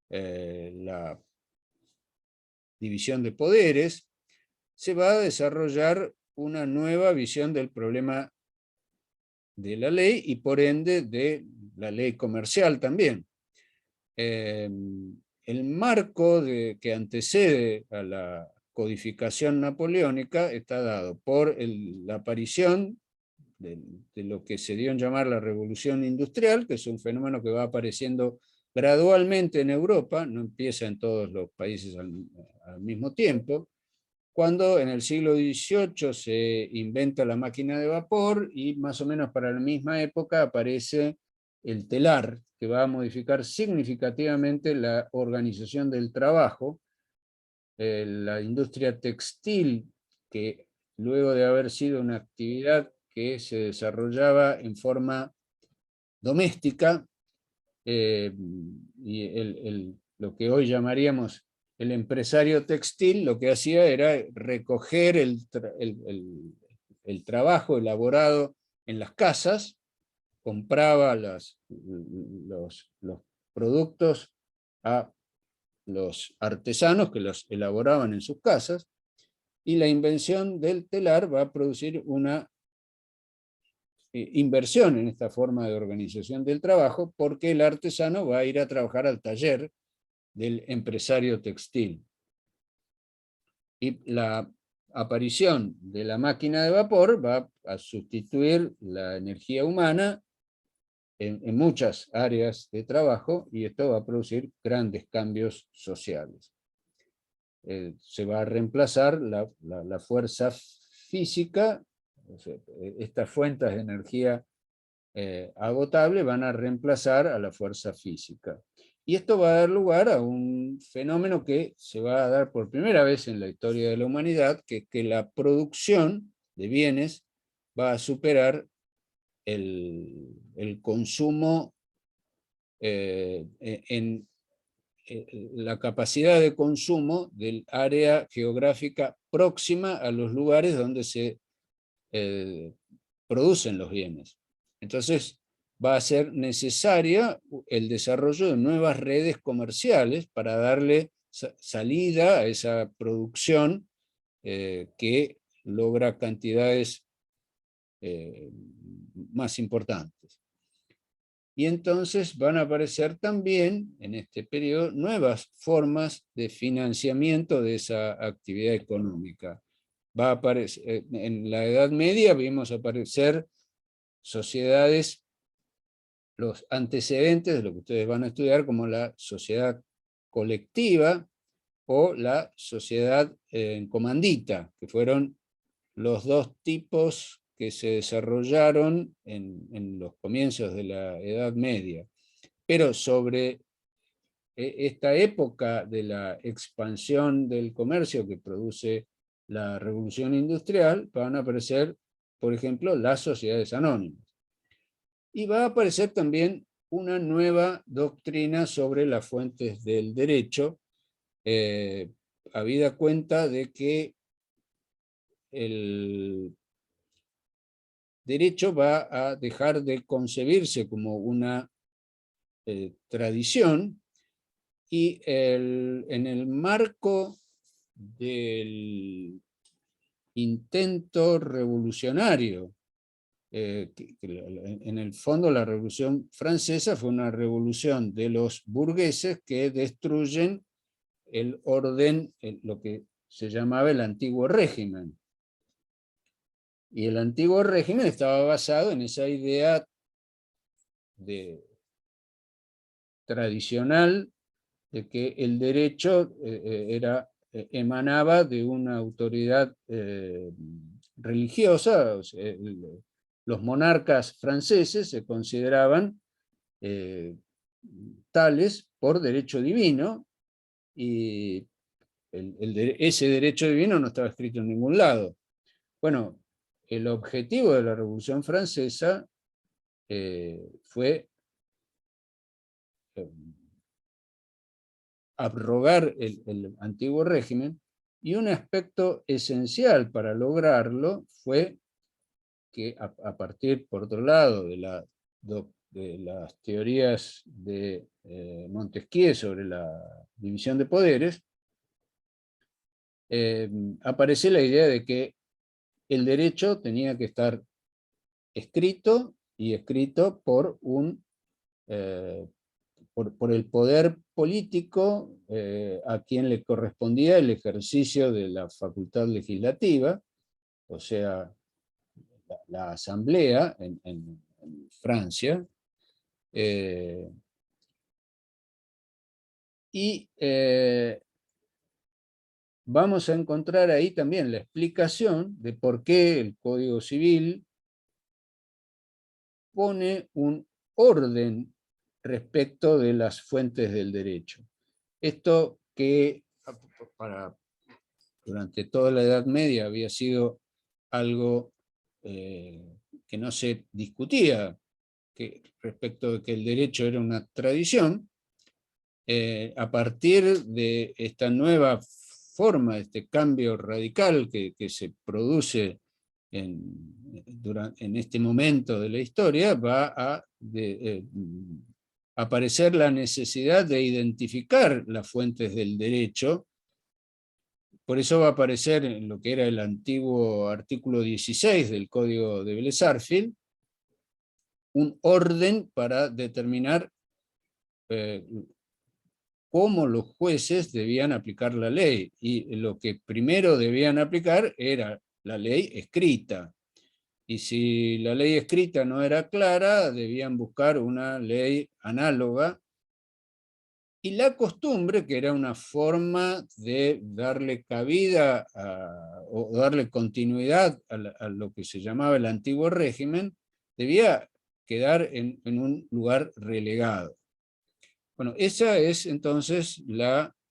la división de poderes, se va a desarrollar una nueva visión del problema de la ley y por ende de la ley comercial también. El marco que antecede a la codificación napoleónica está dado por la aparición de lo que se dio en llamar la Revolución Industrial, que es un fenómeno que va apareciendo gradualmente en Europa, no empieza en todos los países al mismo tiempo, cuando en el siglo XVIII se inventa la máquina de vapor y más o menos para la misma época aparece el telar, que va a modificar significativamente la organización del trabajo. La industria textil, que luego de haber sido una actividad que se desarrollaba en forma doméstica, y lo que hoy llamaríamos el empresario textil, lo que hacía era recoger el trabajo elaborado en las casas, compraba los productos a los artesanos que los elaboraban en sus casas, y la invención del telar va a producir una inversión en esta forma de organización del trabajo, porque el artesano va a ir a trabajar al taller del empresario textil. Y la aparición de la máquina de vapor va a sustituir la energía humana en muchas áreas de trabajo, y esto va a producir grandes cambios sociales. Se va a reemplazar la fuerza física, o sea, estas fuentes de energía agotable van a reemplazar a la fuerza física. Y esto va a dar lugar a un fenómeno que se va a dar por primera vez en la historia de la humanidad, que es que la producción de bienes va a superar el consumo en la capacidad de consumo del área geográfica próxima a los lugares donde se producen los bienes. Entonces va a ser necesaria el desarrollo de nuevas redes comerciales para darle salida a esa producción que logra cantidades más importantes. Y entonces van a aparecer también en este periodo nuevas formas de financiamiento de esa actividad económica. Va a aparecer, en la Edad Media vimos aparecer sociedades, los antecedentes de lo que ustedes van a estudiar, como la sociedad colectiva o la sociedad en comandita, que fueron los dos tipos que se desarrollaron en los comienzos de la Edad Media. Pero sobre esta época de la expansión del comercio que produce la Revolución Industrial, van a aparecer, por ejemplo, las sociedades anónimas. Y va a aparecer también una nueva doctrina sobre las fuentes del derecho, habida cuenta de que el derecho va a dejar de concebirse como una tradición, y en el marco del intento revolucionario, en el fondo la Revolución Francesa fue una revolución de los burgueses que destruyen el orden, lo que se llamaba el antiguo régimen. Y el antiguo régimen estaba basado en esa idea tradicional de que el derecho emanaba de una autoridad religiosa. O sea, los monarcas franceses se consideraban tales por derecho divino, y ese derecho divino no estaba escrito en ningún lado. Bueno, el objetivo de la Revolución Francesa fue abrogar el antiguo régimen, y un aspecto esencial para lograrlo fue que a partir, por otro lado, de las teorías de Montesquieu sobre la división de poderes, aparece la idea de que el derecho tenía que estar escrito, y escrito por el poder político a quien le correspondía el ejercicio de la facultad legislativa, o sea, la Asamblea en Francia, y vamos a encontrar ahí también la explicación de por qué el Código Civil pone un orden respecto de las fuentes del derecho. Esto que durante toda la Edad Media había sido algo que no se discutía, respecto de que el derecho era una tradición, a partir de esta nueva forma, este cambio radical que se produce en este momento de la historia, va a aparecer la necesidad de identificar las fuentes del derecho. Por eso va a aparecer en lo que era el antiguo artículo 16 del Código de Vélez-Sarsfield, un orden para determinar cómo los jueces debían aplicar la ley, y lo que primero debían aplicar era la ley escrita, y si la ley escrita no era clara, debían buscar una ley análoga, y la costumbre, que era una forma de darle cabida o darle continuidad a lo que se llamaba el antiguo régimen, debía quedar en un lugar relegado. Bueno, esa es entonces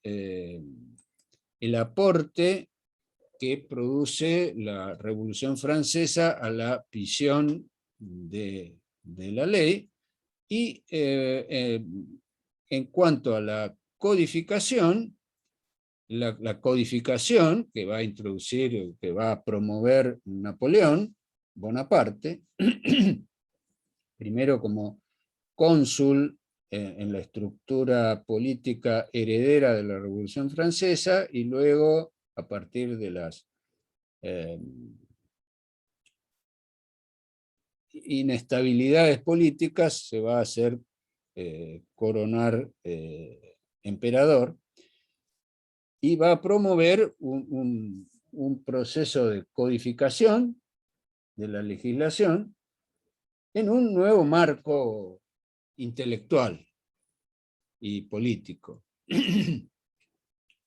el aporte que produce la Revolución Francesa a la visión de la ley, y en cuanto a la codificación, la codificación que va a introducir, que va a promover Napoleón Bonaparte, primero como cónsul en la estructura política heredera de la Revolución Francesa, y luego, a partir de las inestabilidades políticas, se va a hacer coronar emperador, y va a promover un proceso de codificación de la legislación en un nuevo marco intelectual y político.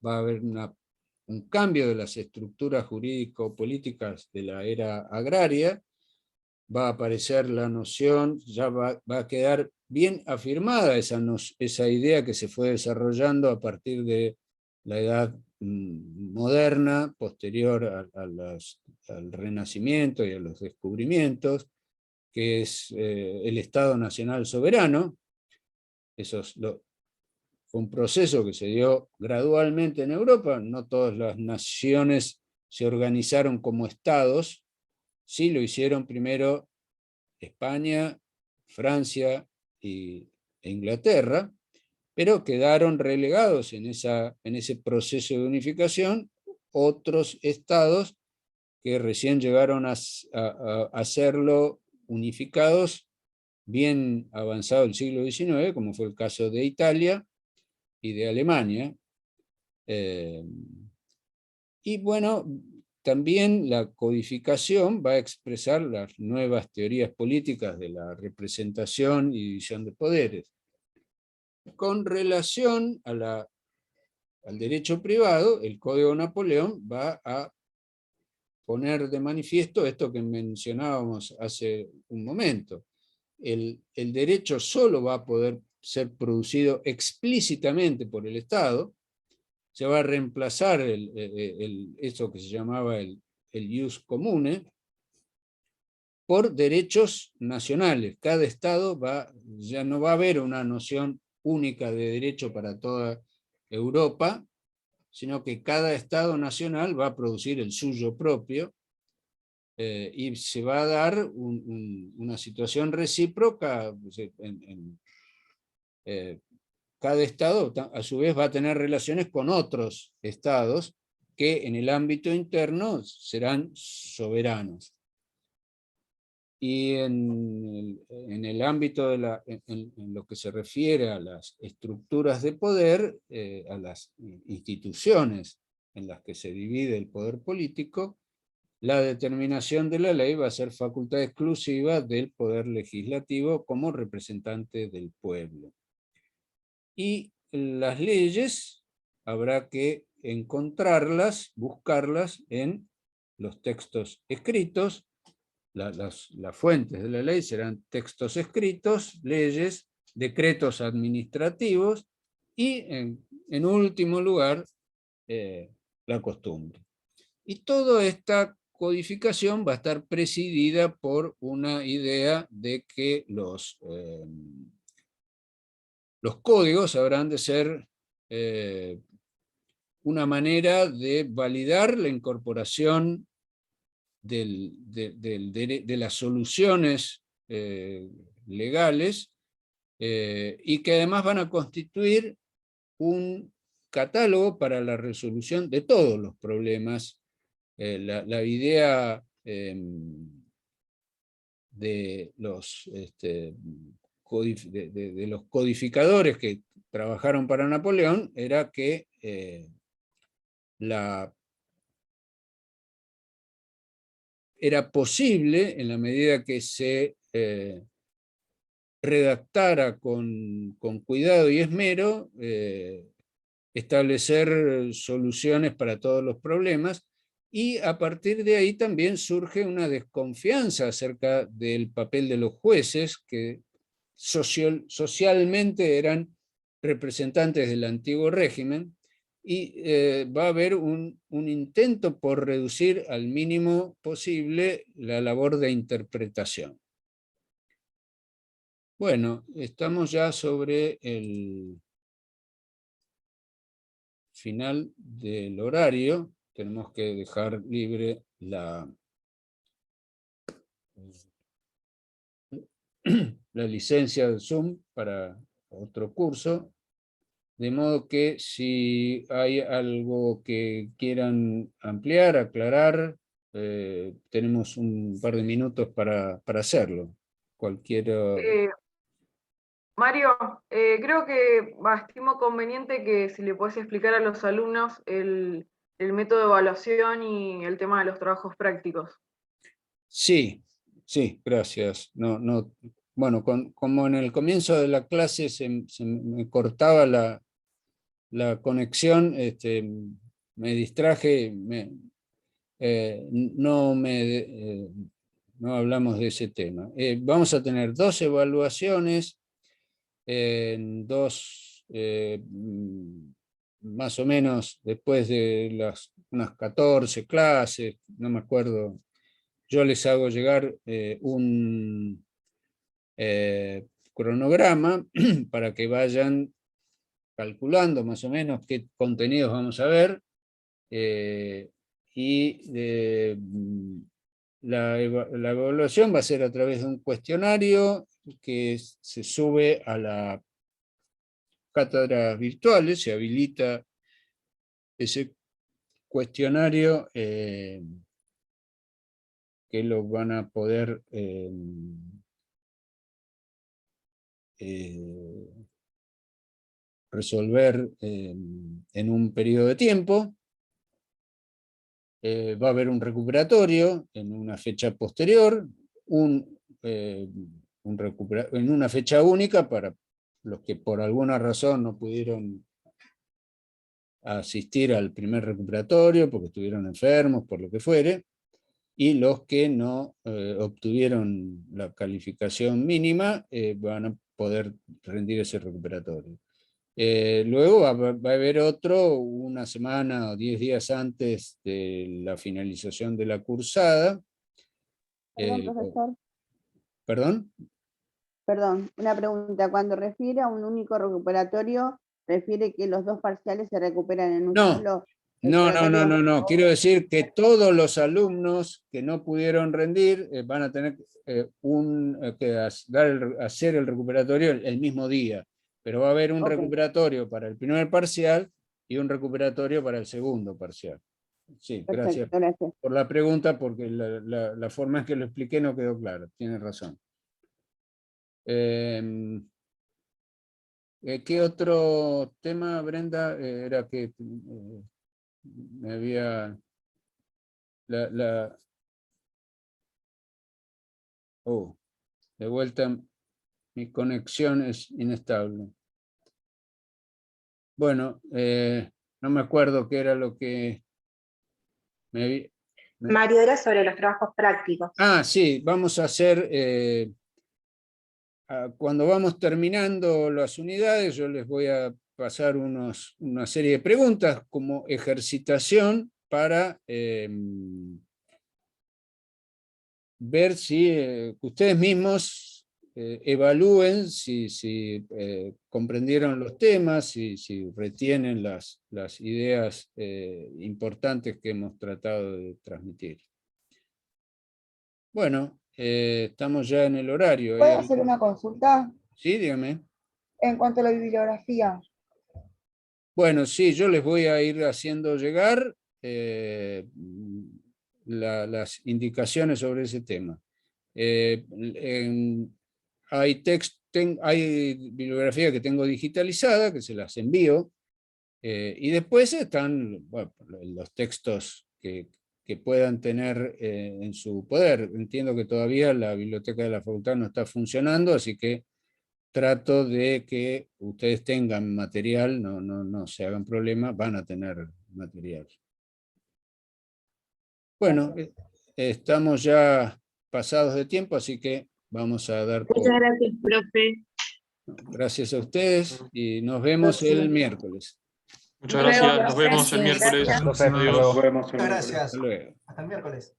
Va a haber un cambio de las estructuras jurídico-políticas de la era agraria, va a aparecer la noción, ya va a quedar bien afirmada esa idea que se fue desarrollando a partir de la edad moderna, posterior al Renacimiento y a los descubrimientos, que es el Estado Nacional Soberano. Fue un proceso que se dio gradualmente en Europa, no todas las naciones se organizaron como estados, sí lo hicieron primero España, Francia e Inglaterra, pero quedaron relegados en ese proceso de unificación otros estados que recién llegaron a hacerlo unificados bien avanzado el siglo XIX, como fue el caso de Italia y de Alemania. Y bueno, también la codificación va a expresar las nuevas teorías políticas de la representación y división de poderes. Con relación al derecho privado, el Código Napoleón va a poner de manifiesto esto que mencionábamos hace un momento. El derecho solo va a poder ser producido explícitamente por el Estado, se va a reemplazar eso que se llamaba el ius comune por derechos nacionales. Cada Estado ya no va a haber una noción única de derecho para toda Europa, sino que cada Estado nacional va a producir el suyo propio, y se va a dar una situación recíproca. Cada Estado a su vez va a tener relaciones con otros Estados que en el ámbito interno serán soberanos. Y en el ámbito en lo que se refiere a las estructuras de poder, a las instituciones en las que se divide el poder político, la determinación de la ley va a ser facultad exclusiva del poder legislativo como representante del pueblo. Y las leyes habrá que encontrarlas, buscarlas en los textos escritos. Las fuentes de la ley serán textos escritos, leyes, decretos administrativos y, en último lugar, la costumbre. Y toda esta codificación va a estar presidida por una idea de que los códigos habrán de ser una manera de validar la incorporación de las soluciones legales, y que además van a constituir un catálogo para la resolución de todos los problemas. La idea de los codificadores que trabajaron para Napoleón era que era posible, en la medida que se redactara con cuidado y esmero, establecer soluciones para todos los problemas, y a partir de ahí también surge una desconfianza acerca del papel de los jueces, que socialmente eran representantes del antiguo régimen, y va a haber un intento por reducir al mínimo posible la labor de interpretación. Bueno, estamos ya sobre el final del horario. Tenemos que dejar libre la licencia de Zoom para otro curso. De modo que si hay algo que quieran ampliar, aclarar, tenemos un par de minutos para hacerlo. Cualquiera... Mario, creo que estimo conveniente que si le podés explicar a los alumnos el método de evaluación y el tema de los trabajos prácticos. Sí, gracias. Bueno, como en el comienzo de la clase se me cortaba la conexión, me distraje, no hablamos de ese tema. Vamos a tener 2 evaluaciones, en más o menos después de unas 14 clases, no me acuerdo. Yo les hago llegar un cronograma para que vayan calculando más o menos qué contenidos vamos a ver, y la evaluación va a ser a través de un cuestionario que se sube a la cátedra virtuales, se habilita ese cuestionario que lo van a poder resolver en un periodo de tiempo. Va a haber un recuperatorio en una fecha posterior, en una fecha única para los que por alguna razón no pudieron asistir al primer recuperatorio porque estuvieron enfermos, por lo que fuere, y los que no obtuvieron la calificación mínima van a poder rendir ese recuperatorio. Luego va a haber otro una semana o 10 días antes de la finalización de la cursada. Perdón, profesor. ¿Perdón? Perdón, una pregunta. Cuando refiere a un único recuperatorio, ¿refiere que los 2 parciales se recuperan en un solo? No. Quiero decir que todos los alumnos que no pudieron rendir van a tener que hacer el recuperatorio el mismo día. Pero va a haber un recuperatorio para el primer parcial y un recuperatorio para el segundo parcial. Sí, gracias por la pregunta, porque la forma en que lo expliqué no quedó claro. Tiene razón. ¿Qué otro tema, Brenda? Era que me había... de vuelta mi conexión es inestable. Bueno, no me acuerdo qué era lo que Mario, era sobre los trabajos prácticos. Sí, vamos a hacer, cuando vamos terminando las unidades, yo les voy a pasar una serie de preguntas como ejercitación para ver si ustedes mismos evalúen si comprendieron los temas, si retienen las ideas importantes que hemos tratado de transmitir. Bueno, estamos ya en el horario. ¿Puedo hacer una consulta? Sí, dígame. En cuanto a la bibliografía. Bueno, sí, yo les voy a ir haciendo llegar las indicaciones sobre ese tema. Hay bibliografía que tengo digitalizada, que se las envío, y después están los textos que puedan tener en su poder. Entiendo que todavía la biblioteca de la facultad no está funcionando, así que trato de que ustedes tengan material, no se hagan problema, van a tener material. Bueno, estamos ya pasados de tiempo, así que vamos a dar... Muchas gracias, profe. Gracias a ustedes y nos vemos el miércoles. Muchas gracias. Nos vemos el miércoles. Nos Adiós. vemos. Muchas gracias. Hasta luego. Hasta el miércoles.